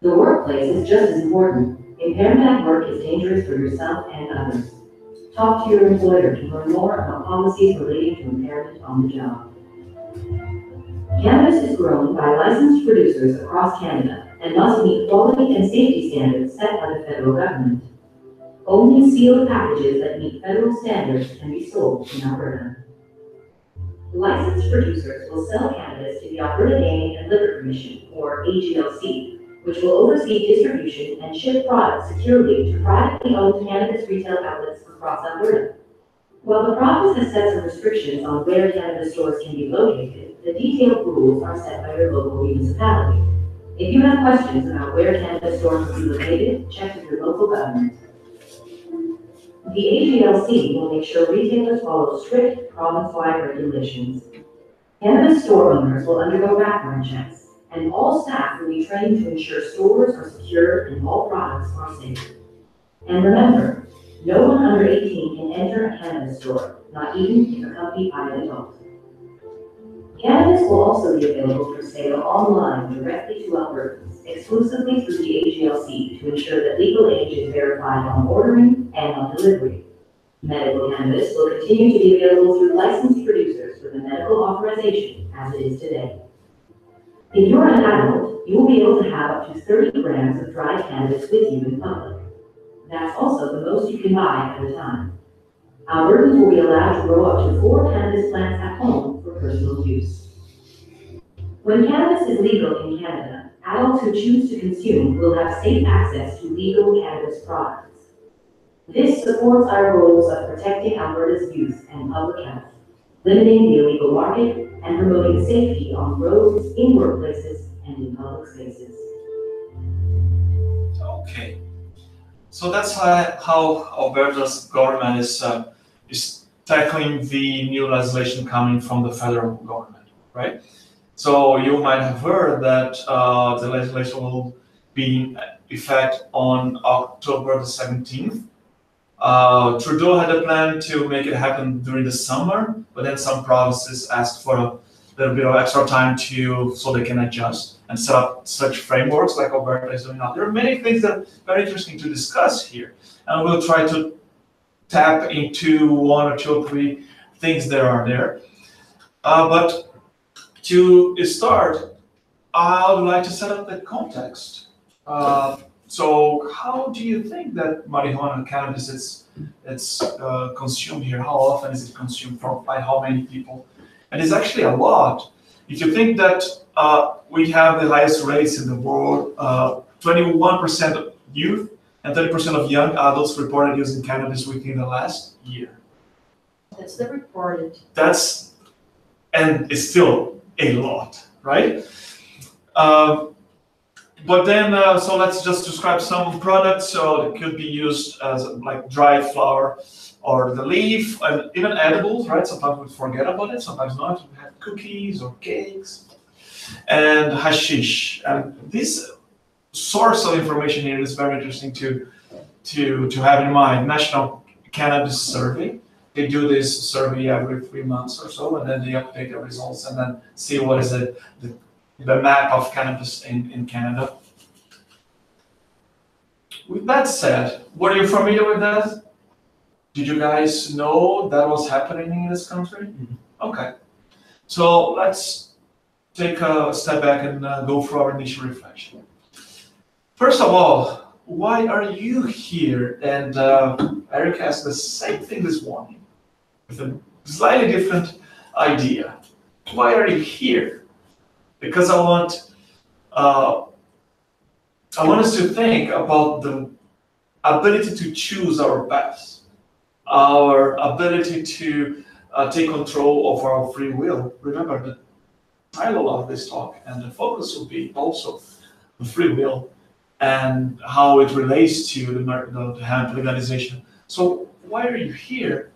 The workplace is just as important. Impairment at work is dangerous for yourself and others. Talk to your employer to learn more about policies relating to impairment on the job. Cannabis is grown by licensed producers across Canada and must meet quality and safety standards set by the federal government. Only sealed packages that meet federal standards can be sold in Alberta. Licensed producers will sell cannabis to the Alberta Gaming and Liquor Commission, or AGLC, which will oversee distribution and ship products securely to privately owned cannabis retail outlets across Alberta. While the province has set some restrictions on where cannabis stores can be located, the detailed rules are set by your local municipality. If you have questions about where cannabis stores will be located, check with your local government. The AGLC will make sure retailers follow strict province-wide regulations. Cannabis store owners will undergo background checks, and all staff will be trained to ensure stores are secure and all products are safe. And remember, no one under 18 can enter a cannabis store, not even if accompanied by an adult. Cannabis will also be available for sale online directly to Albertans, exclusively through the AGLC to ensure that legal age is verified on ordering and on delivery. Medical cannabis will continue to be available through licensed producers with a medical authorization, as it is today. If you're an adult, you will be able to have up to 30 grams of dry cannabis with you in public. That's also the most you can buy at a time. Albertans will be allowed to grow up to 4 cannabis plants at home for personal use. When cannabis is legal in Canada, adults who choose to consume will have safe access to legal cannabis products. This supports our goals of protecting Alberta's youth and public health, limiting the illegal market, and promoting safety on roads, in workplaces, and in public spaces. Okay. So that's how Alberta's government is tackling the new legislation coming from the federal government, right? So you might have heard that the legislation will be in effect on October the 17th. Trudeau had a plan to make it happen during the summer, but then some provinces asked for a little bit of extra time so they can adjust and set up such frameworks like Alberta is doing now. There are many things that are very interesting to discuss here, and we'll try to tap into 1 or 2 or 3 things that are there. But to start, I would like to set up the context. So how do you think that marijuana, cannabis, it's consumed here? How often is it consumed by how many people? And it's actually a lot. If you think that we have the highest rates in the world, 21% of youth and 30% of young adults reported using cannabis within the last year. That's the reported. And it's still a lot, right? But then, so let's just describe some products. So it could be used as like dried flower or the leaf, and even edibles, right? Sometimes we forget about it, sometimes not. We have cookies or cakes, and hashish. And this source of information here is very interesting to have in mind. National Cannabis Survey. They do this survey every 3 months or so, and then they update the results and then see what is the map of cannabis in Canada. With that said, were you familiar with that? Did you guys know that was happening in this country? Mm-hmm. Okay. So let's take a step back and go through our initial reflection. First of all, why are you here? And Eric asked the same thing this morning with a slightly different idea. Why are you here? Because I want us to think about the ability to choose our paths, our ability to take control of our free will. Remember the title of this talk, and the focus will be also the free will and how it relates to the hemp legalization. So why are you here?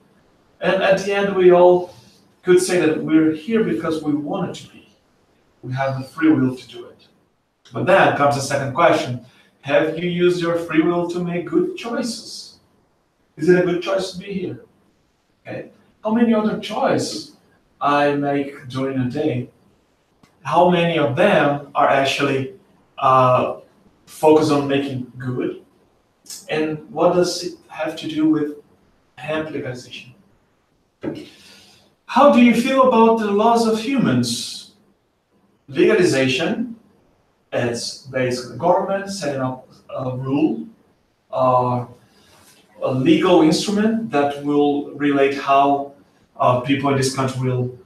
And at the end, we all could say that we're here because we wanted to be. We have the free will to do it. But then comes the second question. Have you used your free will to make good choices? Is it a good choice to be here? Okay. How many other choices I make during a day? How many of them are actually focused on making good? And what does it have to do with hemp legalization? How do you feel about the laws of humans? Legalization, it's basically the government setting up a rule, a legal instrument that will relate how people in this country will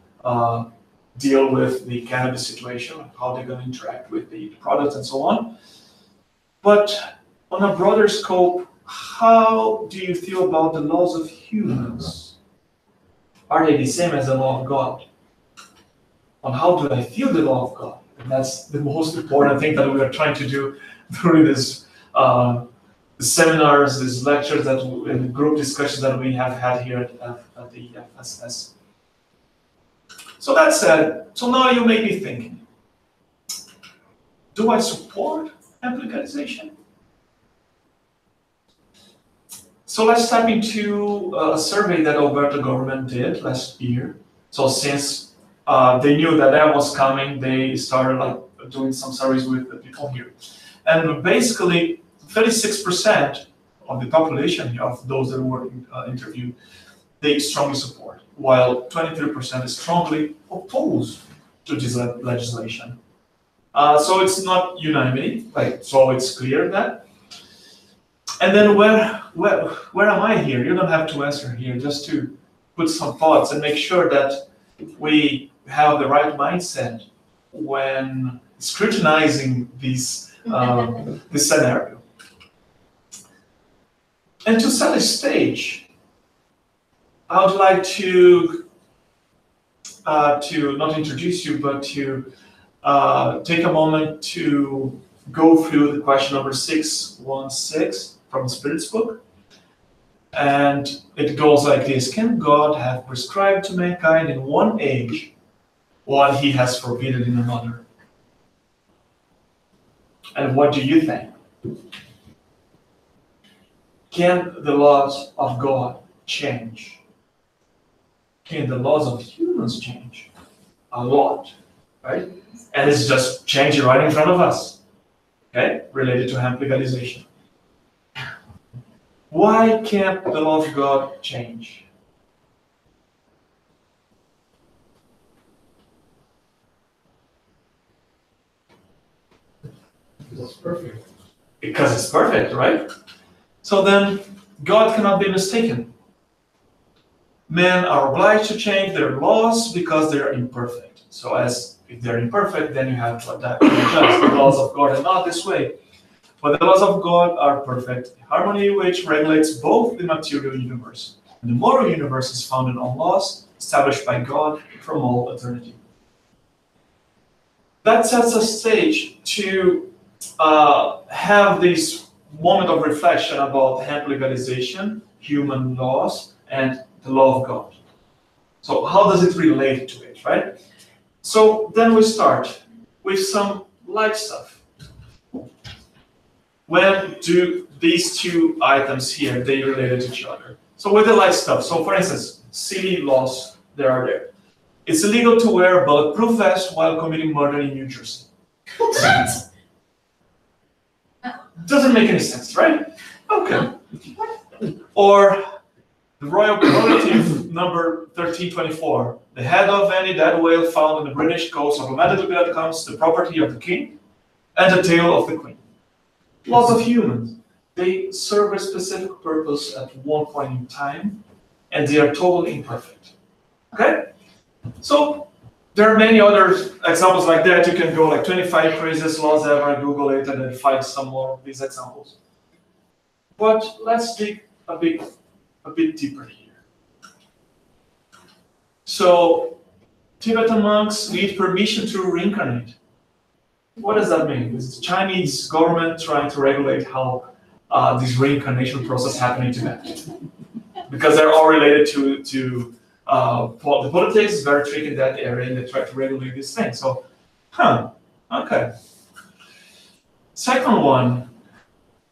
deal with the cannabis situation, how they're going to interact with the products and so on. But on a broader scope, how do you feel about the laws of humans? Are they the same as the law of God? On how do I feel the law of God? And that's the most important thing that we are trying to do during this seminars, these lectures and group discussions that we have had here at the FSS. So that said, so now you may be thinking, do I support hemp legalization? So let's tap into a survey that Alberta government did last year. So since they knew that that was coming, they started like doing some surveys with the people here. And basically 36% of the population of those that were interviewed, they strongly support, while 23% is strongly opposed to this legislation. So it's not unanimity, like, so it's clear that. And then where am I here? You don't have to answer here, just to put some thoughts and make sure that we have the right mindset when scrutinizing this scenario. And to set a stage, I would like to not introduce you, but to take a moment to go through the question number 616 from the Spirit's book. And it goes like this: can God have prescribed to mankind in one age what he has forbidden in another? And what do you think? Can the laws of God change? Can the laws of humans change? A lot, right? And it's just changing right in front of us, okay? Related to hemp legalization. Why can't the law of God change? That's perfect. Because it's perfect, right? So then, God cannot be mistaken. Men are obliged to change their laws because they are imperfect. So if they're imperfect, then you have to adapt and adjust. The laws of God are not this way. But the laws of God are perfect harmony, which regulates both the material universe and the moral universe is founded on laws established by God from all eternity. That sets a stage to have this moment of reflection about hemp legalization, human laws, and the law of God. So how does it relate to it, right? So then we start with some light stuff. When do these two items here, they related to each other? So with the light stuff, so for instance, city laws, there. It's illegal to wear a bulletproof vest while committing murder in New Jersey. What? Doesn't make any sense, right? Okay. Or the royal prerogative number 1324. The head of any dead whale found on the British coast automatically becomes the property of the king and the tail of the queen. Laws of humans, they serve a specific purpose at one point in time, and they are totally imperfect. Okay? So there are many other examples like that. You can go like 25 craziest laws ever, Google it, and then find some more of these examples. But let's dig a bit deeper here. So Tibetan monks need permission to reincarnate. What does that mean? Is the Chinese government trying to regulate how this reincarnation process happening to them? Because they're all related to the politics is very tricky in that area, and they try to regulate this thing. So, okay. Second one,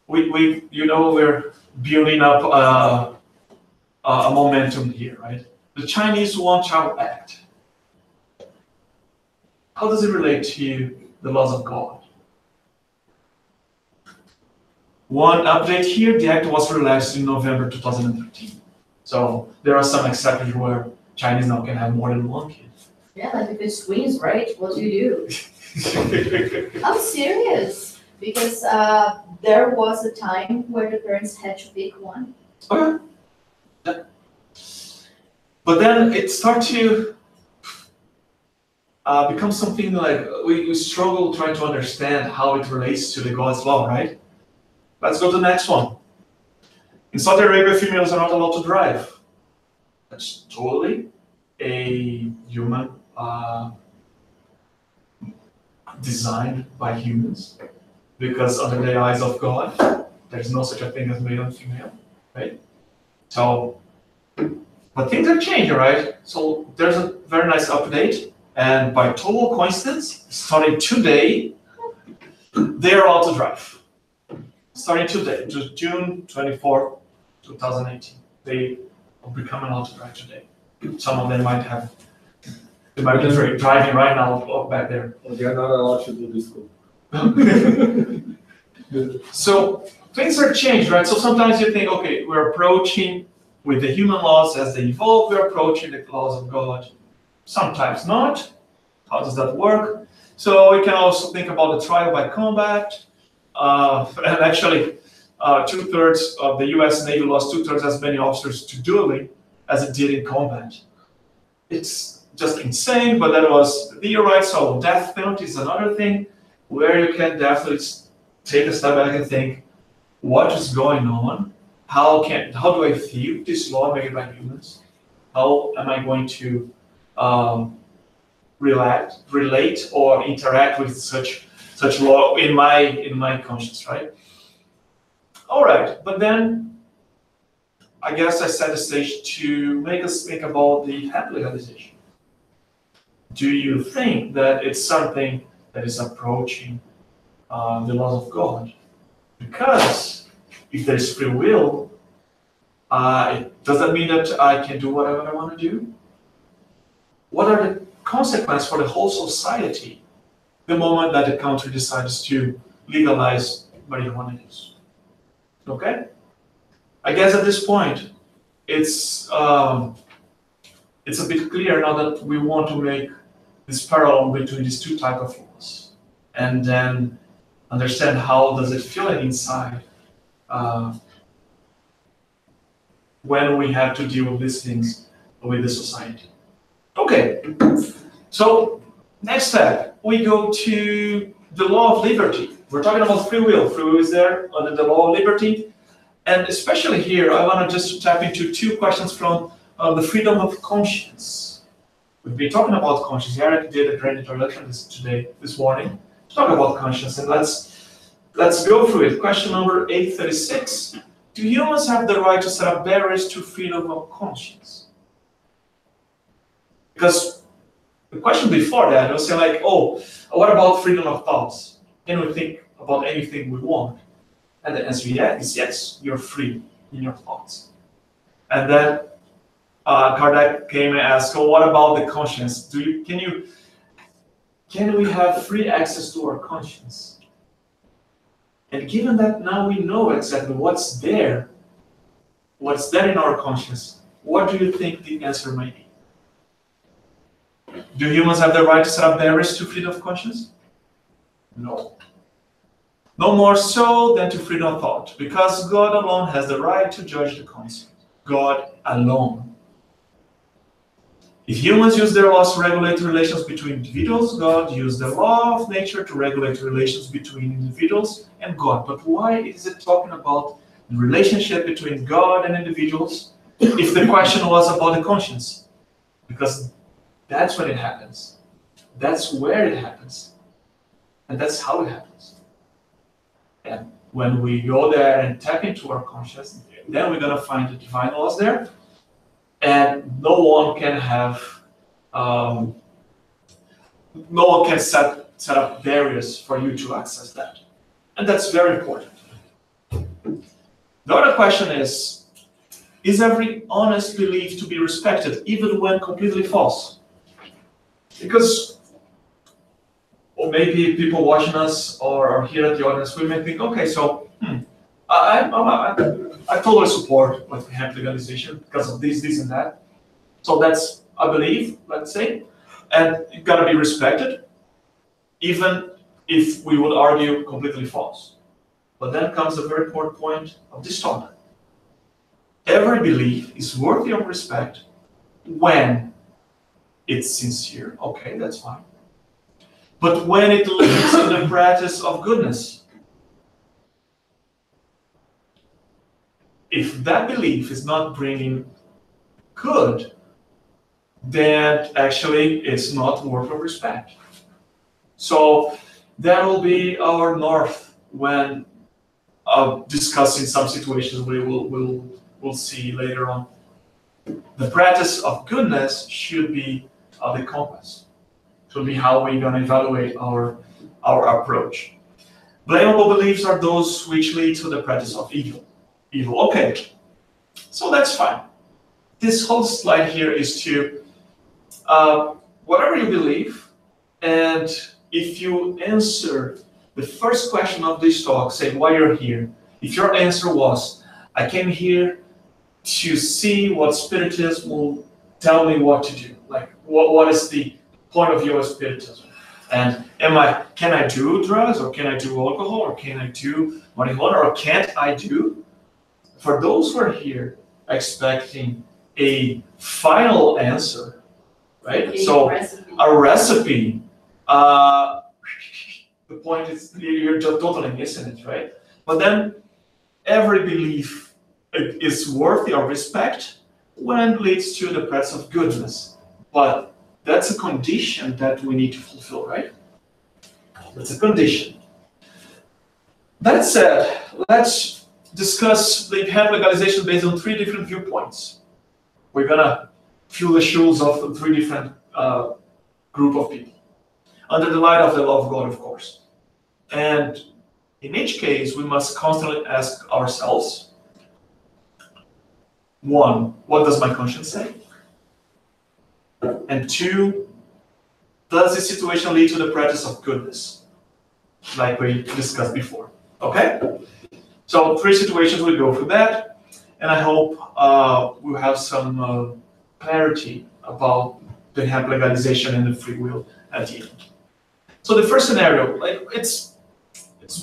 we're building up a momentum here, right? The Chinese One Child Act. How does it relate to the laws of God? One update here, the act was relaxed in November 2013. So there are some exceptions where Chinese now can have more than one kid. Yeah, like if it's twins, right? What do you do? I'm serious. Because there was a time where the parents had to pick one. Okay. Yeah. But then it starts to become something like we struggle trying to understand how it relates to the God's law, right? Let's go to the next one. In Saudi Arabia, females are not allowed to drive. That's totally a human designed by humans, because under the eyes of God, There's no such a thing as male and female, right? So, but things are changing, right? So there's a very nice update, and by total coincidence, starting today, they are allowed to drive. Starting today, June 24th, 2018, they will become allowed to drive today. Some of them might have, they might be driving right now back there. Well, they're not allowed to do this school. So things are changed, right? So sometimes you think, okay, we're approaching with the human laws as they evolve, we're approaching the laws of God. Sometimes not. How does that work? So we can also think about the trial by combat. And actually, 2/3 of the US Navy lost 2/3 as many officers to dueling as it did in combat. It's just insane, but that was the right. So death penalty is another thing where you can definitely take a step back and think, what is going on? How do I view this law made by humans? How am I going to relate or interact with such law in my conscience, right? All right, but then I guess I set the stage to make us think about the hemp legalization. Do you think that it's something that is approaching the laws of God? Because if there's free will, does that mean that I can do whatever I want to do? What are the consequences for the whole society the moment that the country decides to legalize marijuana use? Okay? I guess at this point, it's a bit clear now that we want to make this parallel between these two types of laws, and then understand how does it feel inside when we have to deal with these things with the society. Okay, so next step, we go to the law of liberty. We're talking about free will. Free will is there under the law of liberty. And especially here, I want to just tap into two questions from the freedom of conscience. We've been talking about conscience. Eric did a great introduction this morning. Talk about conscience, and let's go through it. Question number 836. Do humans have the right to set up barriers to freedom of conscience? Because the question before that was saying like, oh, what about freedom of thoughts? Can we think about anything we want? And the answer is yes, you're free in your thoughts. And then Kardec came and asked, well, what about the conscience? Can we have free access to our conscience? And given that now we know exactly what's there in our conscience, what do you think the answer might be? Do humans have the right to set up barriers to freedom of conscience? No. No more so than to freedom of thought, because God alone has the right to judge the conscience. God alone. If humans use their laws to regulate relations between individuals, God used the law of nature to regulate relations between individuals and God. But why is it talking about the relationship between God and individuals if the question was about the conscience? Because that's when it happens. That's where it happens. And that's how it happens. And when we go there and tap into our conscience, then we're going to find the divine laws there. And no one can have, no one can set up barriers for you to access that. And that's very important. The other question is every honest belief to be respected, even when completely false? Because, or maybe people watching us or here at the audience, we may think, okay, so I totally support like hemp legalization because of this, and that. So that's a belief, let's say, and it gotta be respected, even if we would argue completely false. But then comes a very important point of this talk. Every belief is worthy of respect when it's sincere. Okay, that's fine. But when it leads to the practice of goodness, if that belief is not bringing good, then actually it's not worth of respect. So that will be our north when discussing some situations we'll see later on. The practice of goodness should be the compass. Should be how we're going to evaluate our approach. Blamable beliefs are those which lead to the practice of evil. Okay, so that's fine. This whole slide here is to whatever you believe, and if you answer the first question of this talk, say why you're here. If your answer was, I came here to see what Spiritism will tell me what to do. Like, what is the point of view of Spiritism? And can I do drugs, or can I do alcohol, or can I do marijuana, or can't I do? For those who are here expecting a final answer, right? So a recipe. The point is you're just totally missing it, right? But then every belief is worthy of respect when it leads to the practice of goodness. But that's a condition that we need to fulfill, right? That's a condition. That said, let's discuss the hemp legalization based on 3 different viewpoints. We're gonna fill the shoes of 3 different group of people, under the light of the love of God, of course. And in each case, we must constantly ask ourselves, 1, what does my conscience say? And 2, does this situation lead to the practice of goodness? Like we discussed before, okay? So 3 situations, we'll go through that, and I hope we'll have some clarity about the hemp legalization and the free will at the end. So the first scenario, like it's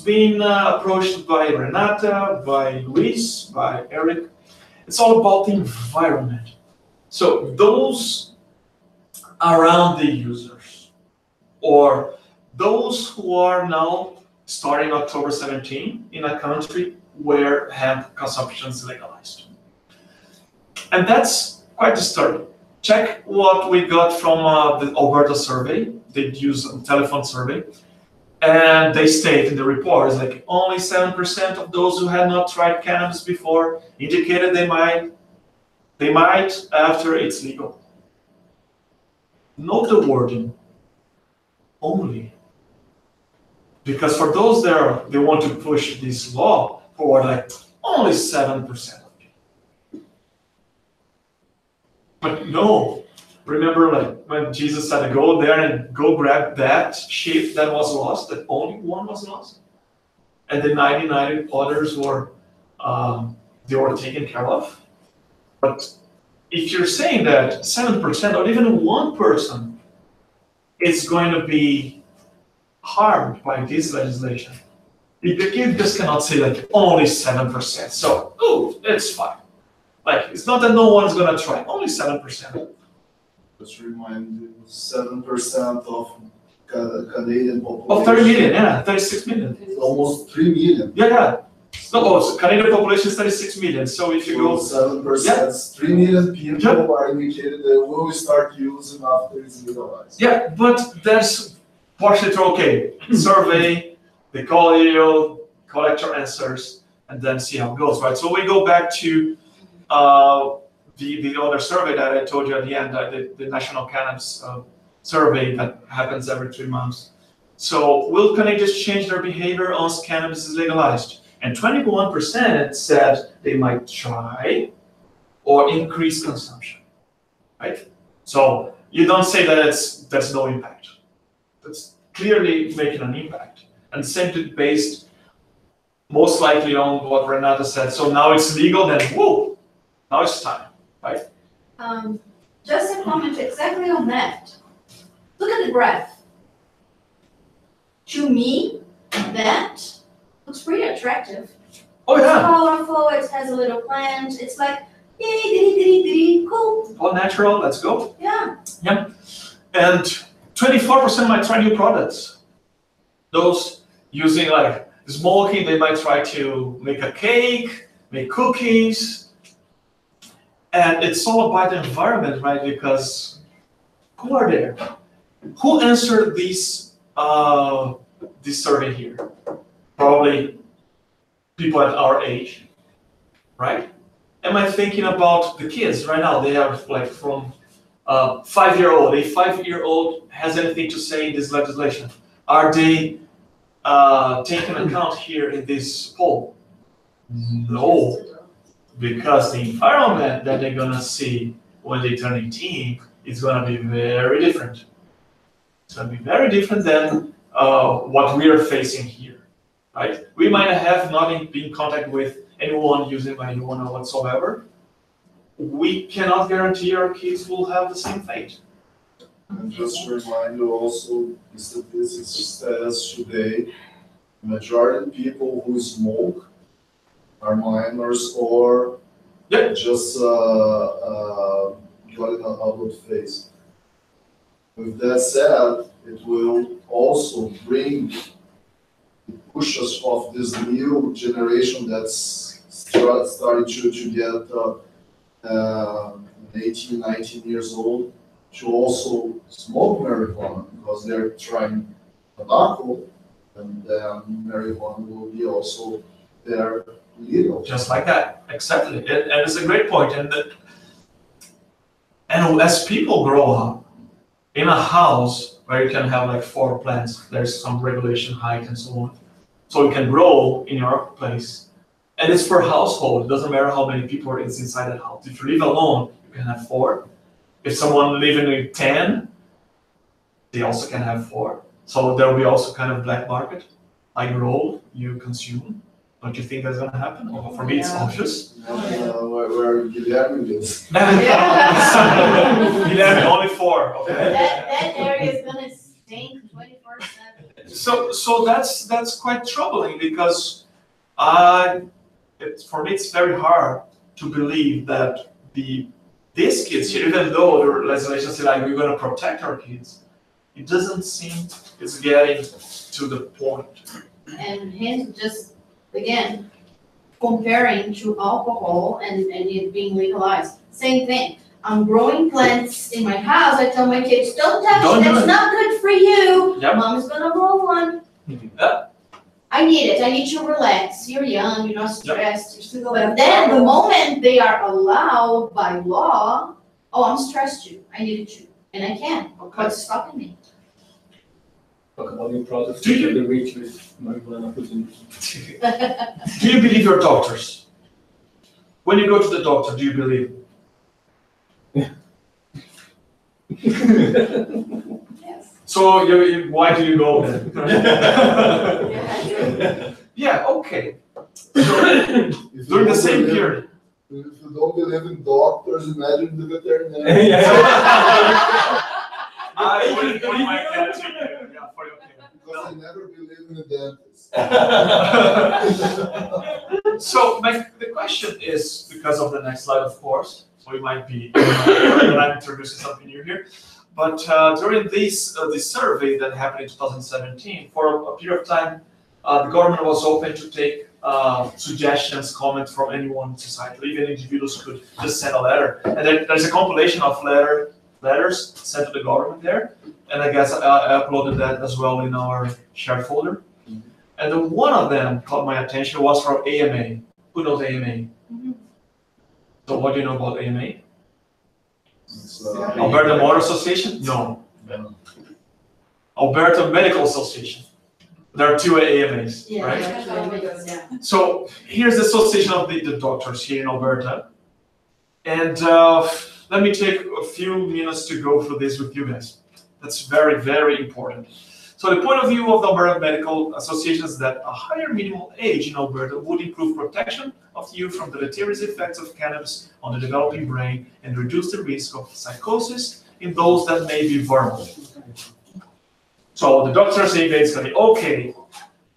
been approached by Renata, by Luis, by Eric. It's all about the environment. So those around the users, or those who are now starting October 17 in a country where hemp consumption is legalized. And that's quite disturbing. Check what we got from the Alberta survey. They used a telephone survey. And they state in the reports, like only 7% of those who had not tried cannabis before indicated they might after it's legal. Note the wording, only. Because for those there, they want to push this law forward, like only 7%. But no, remember like when Jesus said, go there and go grab that sheep that was lost, that only one was lost. And the 99 others were, they were taken care of. But if you're saying that 7% or even 1 person is going to be harmed by this legislation, you just cannot say like only 7%. So, oh, it's fine. Like, it's not that no one's gonna try, only 7%. Just remind you, 7% of Canadian population. Of 30 million, yeah, 36 million. Almost 3 million. Yeah. So Canadian population is 36 million. So if you go 7%, 3 million people are indicated they will start using after it's legalized. Yeah, but there's partially true. Okay, survey, they call you, collect your answers, and then see how it goes, right? So we go back to the other survey that I told you at the end, the National Cannabis survey that happens every 3 months. So will Canadians change their behavior once cannabis is legalized? And 21% said they might try or increase consumption, right? So you don't say that there's no impact. That's clearly making an impact. And simply based most likely on what Renata said. So now it's legal, then whoa, now it's time, right? Just a comment exactly on that. Look at the graph. To me, that looks pretty attractive. Oh yeah. It's colorful, it has a little plant, it's like, yay, diddy, cool. All natural, let's go. Yeah. Yep. And 24% might try new products. Those using like smoking, they might try to make a cake, make cookies. And it's all about the environment, right? Because who are there? Who answered this survey here? Probably people at our age, right? Am I thinking about the kids right now? They have like from 5-year-old. A 5-year-old has anything to say in this legislation? Are they taken account here in this poll? No, because the environment that they're gonna see when they turn 18 is gonna be very different. It's gonna be very different than what we are facing here, right? We might have not been in contact with anyone using marijuana whatsoever. We cannot guarantee our kids will have the same fate. And just to remind you also, the statistics says today, the majority of people who smoke are minors or just got an adult phase. With that said, it will also bring the pushes of this new generation that's starting to get 18, 19 years old to also smoke marijuana because they're trying tobacco, and then marijuana will be also there legal. Just like that, exactly. And it's a great point. And as people grow up in a house where you can have like 4 plants, there's some regulation height and so on. So you can grow in your place. And it's per household. It doesn't matter how many people is inside that house. If you live alone, you can have 4. If someone living with 10, they also can have 4. So there will be also kind of black market. I grow, you consume. Don't you think that's going to happen? Well, for me, it's obvious. Where Guilherme lives. Guilherme, only 4. Okay. That area is gonna stink 24/7. So that's quite troubling because for me it's very hard to believe that these kids here, even though the legislation says like we're going to protect our kids, it doesn't seem it's getting to the point. And hence, just again, comparing to alcohol and it being legalized, same thing. I'm growing plants in my house. I tell my kids, don't touch it. That's not good for you. Yep. Mom's gonna roll one. Yep. I need it. I need to relax. You're young. You're not stressed. You're still. But But then the moment they are allowed by law, oh, I'm stressed too. I need it too, and I can. What's stopping me? Talk about new products. Do you- The reach with marijuana producing. Do you believe your doctors? When you go to the doctor, do you believe? Yes. So why do you go then? Yeah, okay. If During you the don't same believe- period. If you don't believe in doctors, imagine the veterinarian. I wouldn't put my cat to you. Yeah, for your care. Because I never believe in a dentist. So the question is, because of the next slide, of course, so we might be when I'm introducing something new here, but during this survey that happened in 2017, for a period of time, the government was open to take suggestions, comments from anyone in society. Even individuals could just send a letter, and there's a compilation of letters sent to the government there, and I guess I uploaded that as well in our shared folder. And then one of them caught my attention was from AMA. Who knows AMA? So what do you know about AMA? It's, Alberta Motor Association? No. Alberta Medical Association. There are 2 AMAs, Yeah, right? yeah. So here's the association of the doctors here in Alberta. And let me take a few minutes to go through this with you guys. That's very, very important. So the point of view of the Alberta Medical Association is that a higher minimum age in Alberta would improve protection of the youth from the deleterious effects of cannabis on the developing brain and reduce the risk of psychosis in those that may be vulnerable. So the doctors say basically, okay,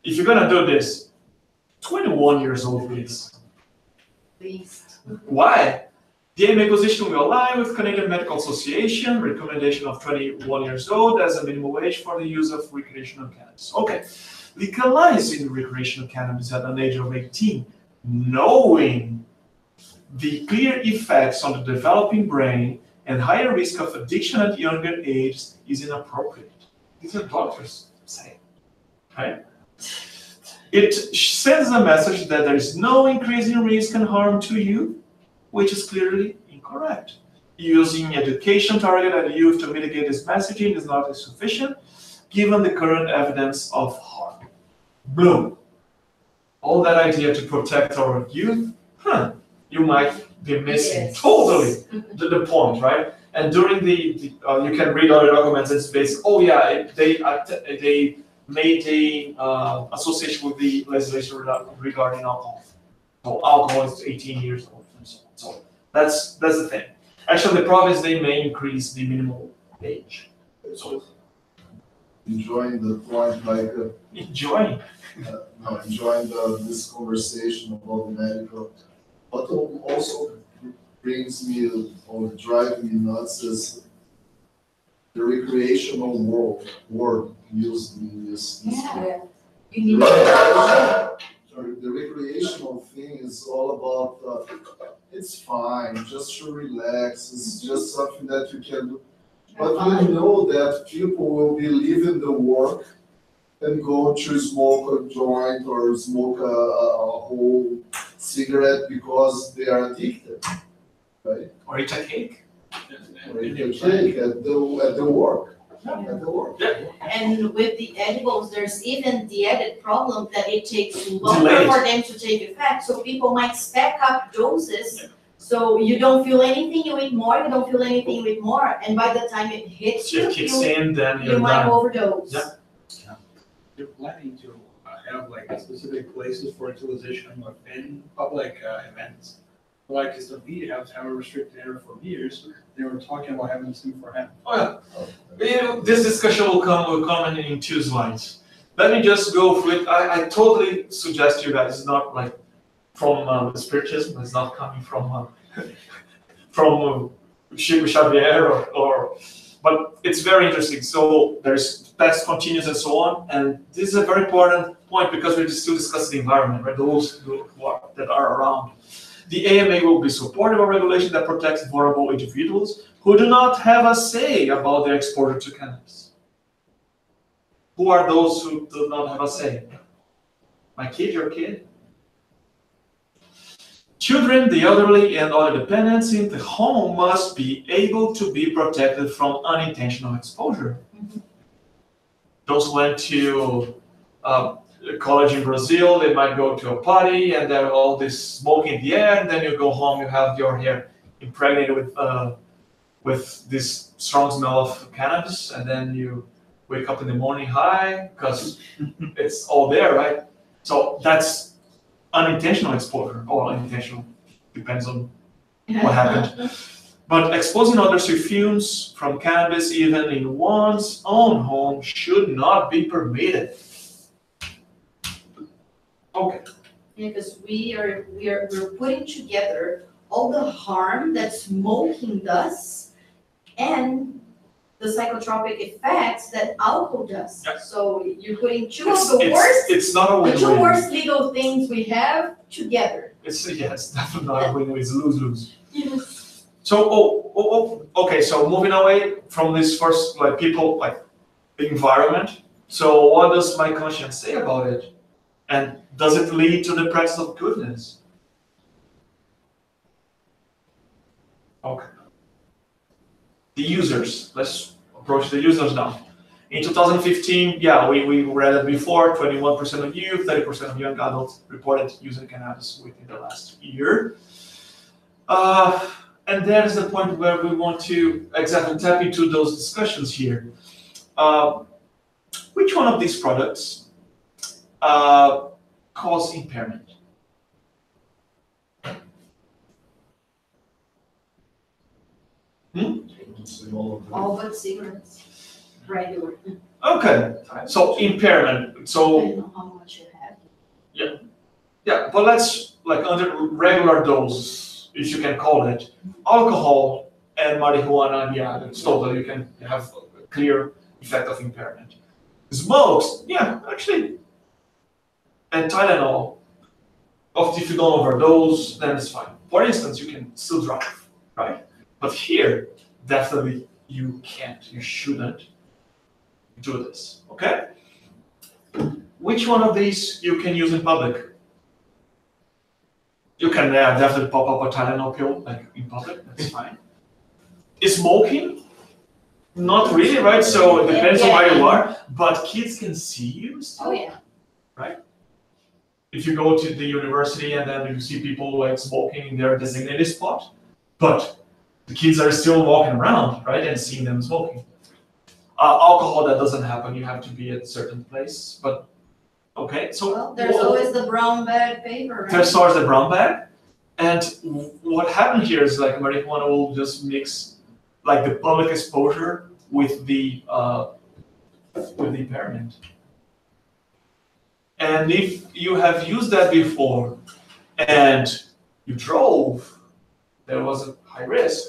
if you're gonna do this, 21 years old, please. Please. Why? The AMA position will align with Canadian Medical Association recommendation of 21 years old as a minimum wage for the use of recreational cannabis. Okay, legalizing recreational cannabis at an age of 18, knowing the clear effects on the developing brain and higher risk of addiction at younger ages is inappropriate. These are doctors saying, right? It sends a message that there is no increase in risk and harm to you, which is clearly incorrect. Using education targeted at youth to mitigate this messaging is not sufficient, given the current evidence of harm. Boom. All that idea to protect our youth, you might be missing totally the point, right? And during you can read other documents. It's based. Oh yeah, they made a association with the legislation regarding alcohol. So alcohol is 18 years old and so on. So that's the thing. Actually, the problem is they may increase the minimum age. So enjoying the point, like enjoying. Enjoying this conversation about the medical, but also brings me or drives me nuts is the recreational word used in this. Yeah. The recreational thing is all about it's fine, just to relax. It's just something that you can do. But we know that people will be leaving the work and go to smoke a joint or smoke a whole cigarette because they are addicted, right? Or eat a cake. Or eat a cake at the work. At the work. And with the edibles, there's even the added problem that it takes longer Delayed. for them to take effect. So people might stack up doses. So you don't feel anything, you eat more. You don't feel anything, you eat more. And by the time it hits you, It kicks in, then you you're might done. overdose. Yeah. You're planning to have like specific places for utilization within public events. Like, because the media have a restricted area for beers, they were talking about having this thing for hemp. Oh yeah. This discussion will come in 2 slides. Let me just go through it. I totally suggest you guys, it's not like from the spiritism, it's not coming from Chico Xavier but it's very interesting. So there's past continuous and so on, and this is a very important point because we're still discussing the environment, right? Those that are around. The AMA will be supportive of regulation that protects vulnerable individuals who do not have a say about their exposure to cannabis. Who are those who do not have a say? My kid, your kid? Children, the elderly, and other dependents in the home must be able to be protected from unintentional exposure. Those who went to college in Brazil, they might go to a party and there all this smoke in the air, and then you go home, you have your hair impregnated with this strong smell of cannabis, and then you wake up in the morning high because it's all there, right? So that's unintentional exposure, or unintentional, depends on what happened. But exposing others to fumes from cannabis, even in one's own home, should not be permitted. Okay. Yeah, because we're putting together all the harm that smoking does and the psychotropic effects that alcohol does. Yeah. So you're putting two of the worst, it's not a the two win-win. worst legal things we have together. It's definitely not a win-win. It's lose-lose. Yes. So, okay. So moving away from this first, like people, like the environment. So what does my conscience say about it? And does it lead to the practice of goodness? Okay. The users. Let's approach the users now. In 2015, yeah, we read it before, 21% of youth, 30% of young adults reported using cannabis within the last year. And that is the point where we want to exactly tap into those discussions here. Which one of these products cause impairment? All but cigarettes. Regular. Okay, so impairment. So I don't know how much you have. yeah, but let's like under regular dose, if you can call it, alcohol and marijuana. Yeah, it's totally you can have a clear effect of impairment. Smokes, yeah, actually, and Tylenol. If you don't overdose, then it's fine. For instance, you can still drive, right? But here, definitely you can't. You shouldn't do this. Okay? which one of these you can use in public? You can definitely pop up a Tylenol pill like in public, that's fine. Is smoking? Not really, right? So it depends on where you are, but kids can see you still. Oh, yeah. Right? If you go to the university and then you see people like smoking in their designated spot, but the kids are still walking around, right, and seeing them smoking. Alcohol, that doesn't happen. You have to be at a certain place, but okay. So Well, there's always the brown bag paper, right? there's always the brown bag, and what happened here is like marijuana will just mix like the public exposure with the impairment. And if you have used that before and you drove, there was a high risk.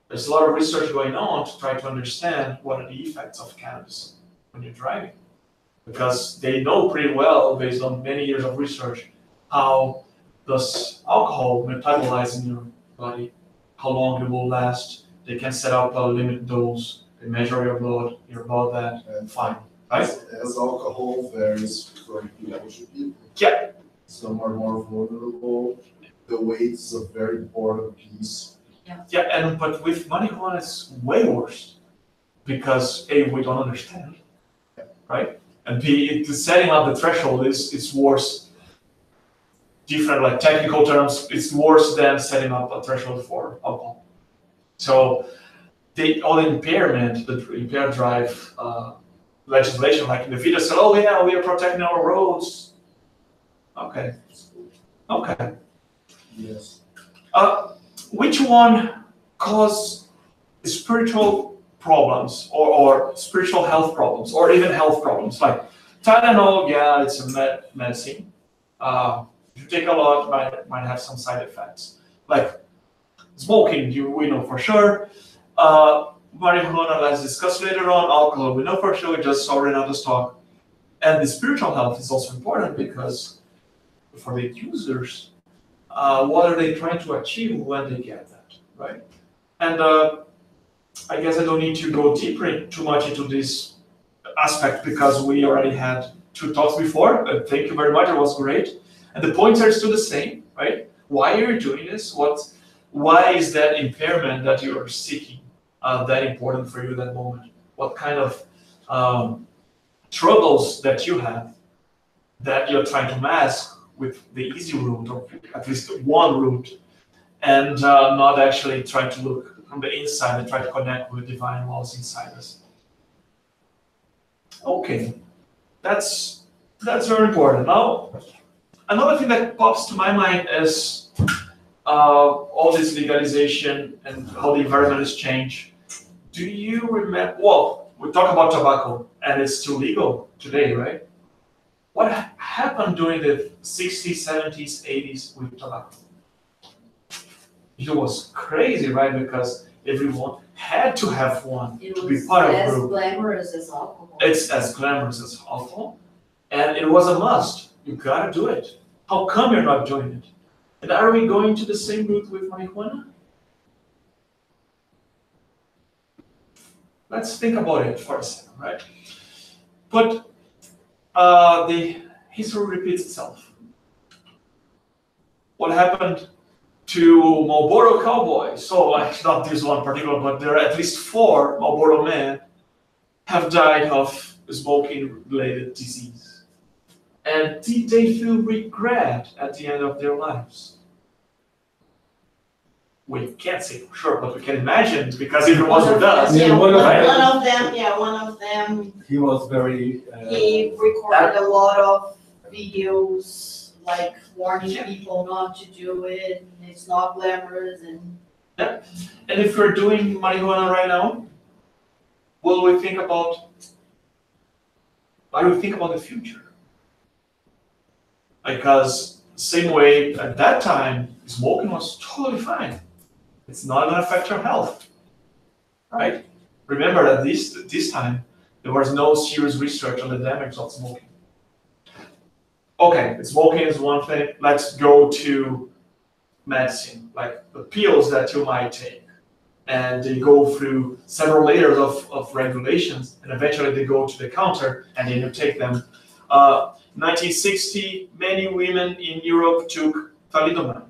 There's a lot of research going on to try to understand what are the effects of cannabis when you're driving. Because they know pretty well, based on many years of research, how does alcohol metabolize in your body, how long it will last. They can set up a limit dose, they measure your blood that, And fine, right? as alcohol varies from people to people. Yeah. Some are more vulnerable. The weight is a very important piece. Yeah, but with marijuana it's way worse because A, we don't understand, right? And B, setting up the threshold is worse. Different, like technical terms, it's worse than setting up a threshold for alcohol. So all the impairment, the impaired drive legislation, like in the video said, oh yeah, we are protecting our roads. Okay. Yes. Which one cause spiritual problems or spiritual health problems or even health problems? Like Tylenol, yeah, it's a medicine. If you take a lot, might have some side effects. Like smoking, we know for sure. Marijuana, let's discuss later on. Alcohol, we know for sure. We just saw Renata's talk. And the spiritual health is also important because for the users, what are they trying to achieve when they get that, right? And I guess I don't need to go deeper too much into this aspect because we already had 2 talks before. Thank you very much, it was great. And the points are still the same, right? Why are you doing this? Why is that impairment that you are seeking that important for you at that moment? What kind of troubles that you have that you're trying to mask with the easy route, or at least one route, and not actually try to look from the inside and try to connect with divine laws inside us. Okay, that's very important. Now, another thing that pops to my mind is all this legalization and how the environment has changed. Do you remember? Well, we talk about tobacco, and it's still legal today, right? What happened during the 60s, 70s, 80s with tobacco? It was crazy, right? Because everyone had to have one to be part of the group. It's as glamorous as alcohol. It's as glamorous as alcohol. And it was a must. You gotta do it. How come you're not doing it? And are we going to the same route with marijuana? Let's think about it for a second, right? But the history repeats itself. What happened to Marlboro cowboys? So, like, not this one particular, but there are at least 4 Marlboro men have died of smoking-related disease. And did they feel regret at the end of their lives? We can't say for sure, but we can imagine because it was with us. Yeah, one right? of them, He was very. he recorded a lot of videos, like warning people not to do it, and it's not glamorous, and And if we're doing marijuana right now, will we think about, why do we think about the future? Because same way at that time, smoking was totally fine. It's not going to affect your health, right? Remember that this time, there was no serious research on the damage of smoking. Okay, smoking is one thing. Let's go to medicine, like the pills that you might take. And they go through several layers of regulations, and eventually they go to the counter, and then you take them. 1960, many women in Europe took thalidomide,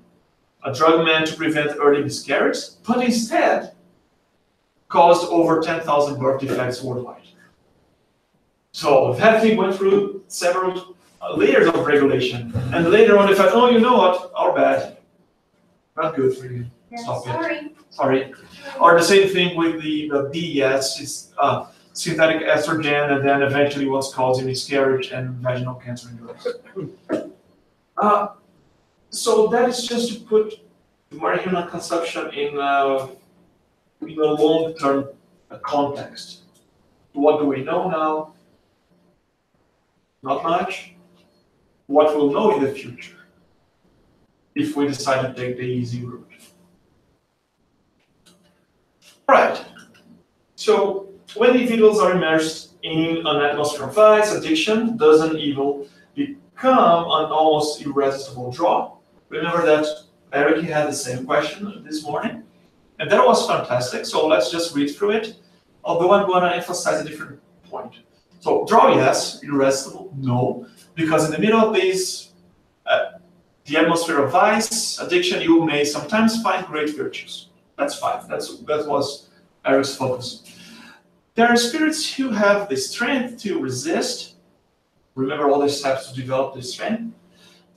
a drug meant to prevent early miscarriage, but instead caused over 10,000 birth defects worldwide. So that thing went through several layers of regulation, and later on they thought, oh, you know what, our bad, not good for you. Yeah, Stop it. sorry. Sorry. Or the same thing with the DES, it's synthetic estrogen, and then eventually what's causing miscarriage and vaginal cancer in girls. So that is just to put marijuana consumption in a long-term context. What do we know now? Not much. What we'll know in the future if we decide to take the easy route. Right. So when individuals are immersed in an atmosphere of vice, addiction doesn't even become an almost irresistible draw. Remember that Eric had the same question this morning, and that was fantastic. So let's just read through it. Although I'm going to emphasize a different point. So draw, yes. Irresistible, no. Because in the middle of this, the atmosphere of vice, addiction, you may sometimes find great virtues. That's fine. That was Eric's focus. There are spirits who have the strength to resist. Remember all the steps to develop this strength,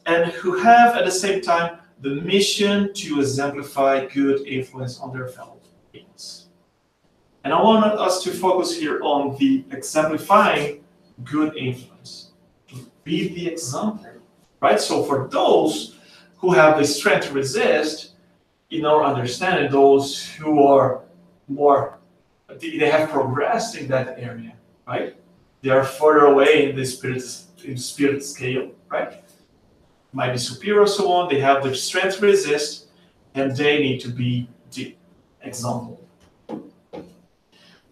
and who have at the same time the mission to exemplify good influence on their fellow beings. And I want us to focus here on the exemplifying good influence, to be the example, right? So for those who have the strength to resist, in our understanding, those who are more, they have progressed in that area, right? They are further away in the spirit scale, right? Might be superior, so on. They have the strength to resist, and they need to be the example.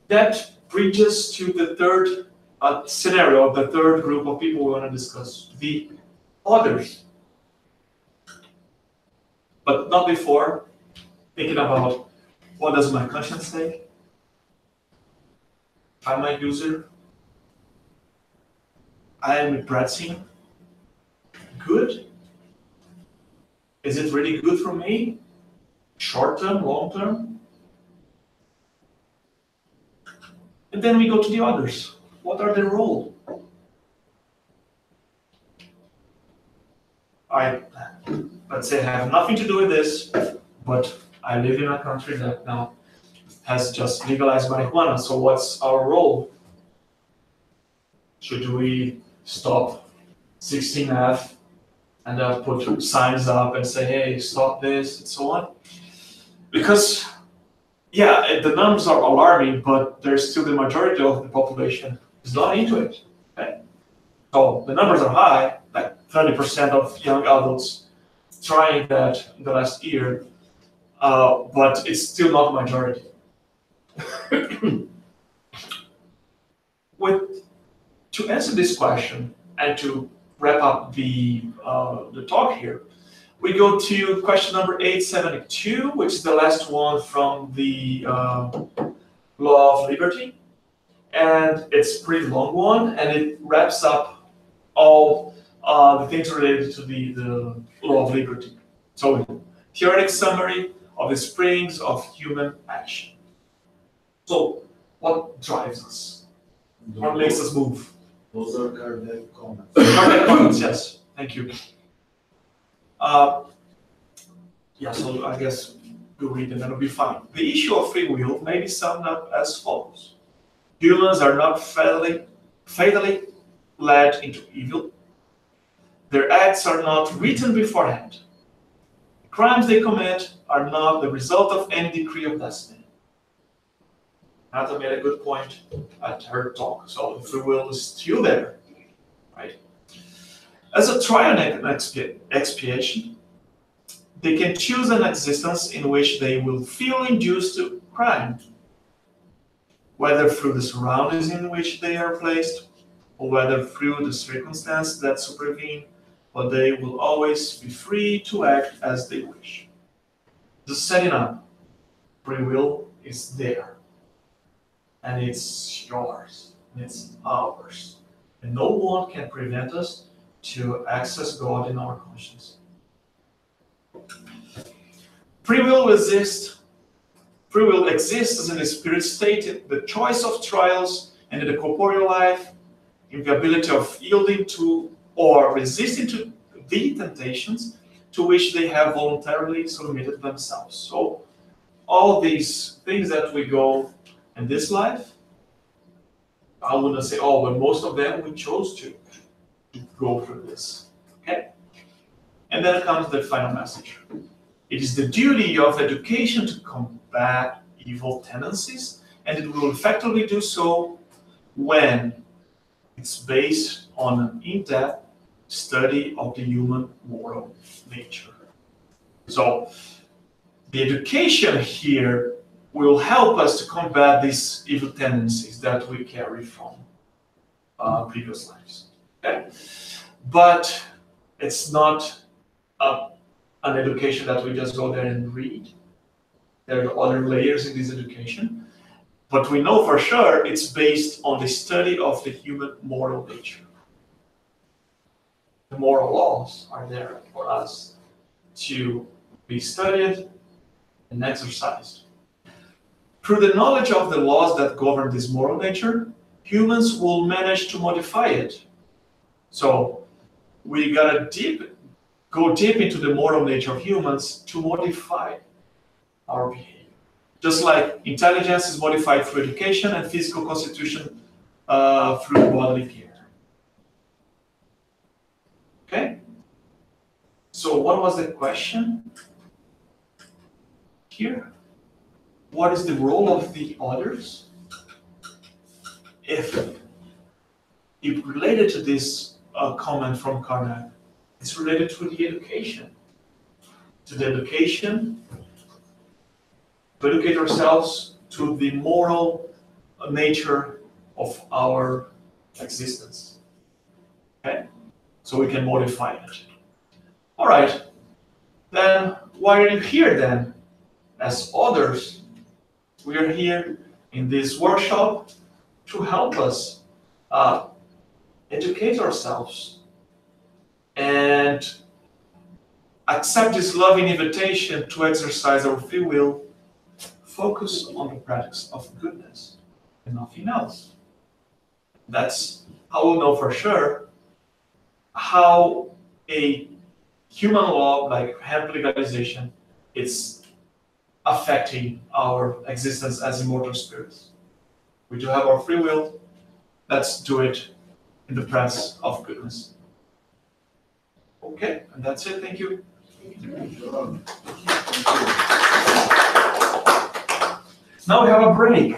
That brings us to the third scenario, the third group of people we want to discuss, the others. But not before thinking about what does my conscience say? I'm a user. I am practicing good. Is it really good for me? Short term, long term? And then we go to the others. What are their role? Let's say I have nothing to do with this, but I live in a country that now has just legalized marijuana. So what's our role? Should we stop 16F and put signs up and say, hey, stop this, and so on? Because, yeah, the numbers are alarming, but there's still the majority of the population is not into it. Okay? So the numbers are high, like 30% of young adults trying that in the last year, but it's still not a majority. To answer this question and to wrap up the talk here, we go to question number 872, which is the last one from the Law of Liberty. And it's a pretty long one, and it wraps up all the things related to the Law of Liberty. So, theoretic summary of the springs of human action. So, what drives us? What makes us move? Those are Kardec comments. Kardec comments, yes. Thank you. Yeah, so I guess we'll read and that'll be fine. The issue of free will may be summed up as follows. Humans are not fatally led into evil. Their acts are not written beforehand. The crimes they commit are not the result of any decree of destiny. Renata made a good point at her talk. So the free will is still there, right? As a trial and expiation, they can choose an existence in which they will feel induced to crime, whether through the surroundings in which they are placed, or whether through the circumstances that supervene, but they will always be free to act as they wish. The setting up, free will is there, and it's yours, and it's ours. And no one can prevent us to access God in our conscience. Free will exists in the spirit state, the choice of trials, and in the corporeal life, in the ability of yielding to or resisting to the temptations to which they have voluntarily submitted themselves. So all these things that we go in this life, I wouldn't say all, but most of them we chose to go through this. Okay? And then comes the final message. It is the duty of education to combat evil tendencies, and it will effectively do so when it's based on an in-depth study of the human moral nature. So the education here will help us to combat these evil tendencies that we carry from previous lives. Okay? But it's not an education that we just go there and read. There are other layers in this education. But we know for sure it's based on the study of the human moral nature. The moral laws are there for us to be studied and exercised. Through the knowledge of the laws that govern this moral nature, humans will manage to modify it. So we gotta go deep into the moral nature of humans to modify our behavior. Just like intelligence is modified through education and physical constitution through bodily care. Okay? So what was the question here? What is the role of the others? If related to this comment from Karnak, it's related to the education. To the education, to educate ourselves to the moral nature of our existence. Okay? So we can modify it. All right. Then why are you here then? As others, we are here in this workshop to help us educate ourselves and accept this loving invitation to exercise our free will, focus on the practice of goodness and nothing else. That's how we'll know for sure how a human law like hemp legalization is affecting our existence as immortal spirits. We do have our free will. Let's do it in the practice of goodness. Okay, and that's it. Thank you. Now we have a break.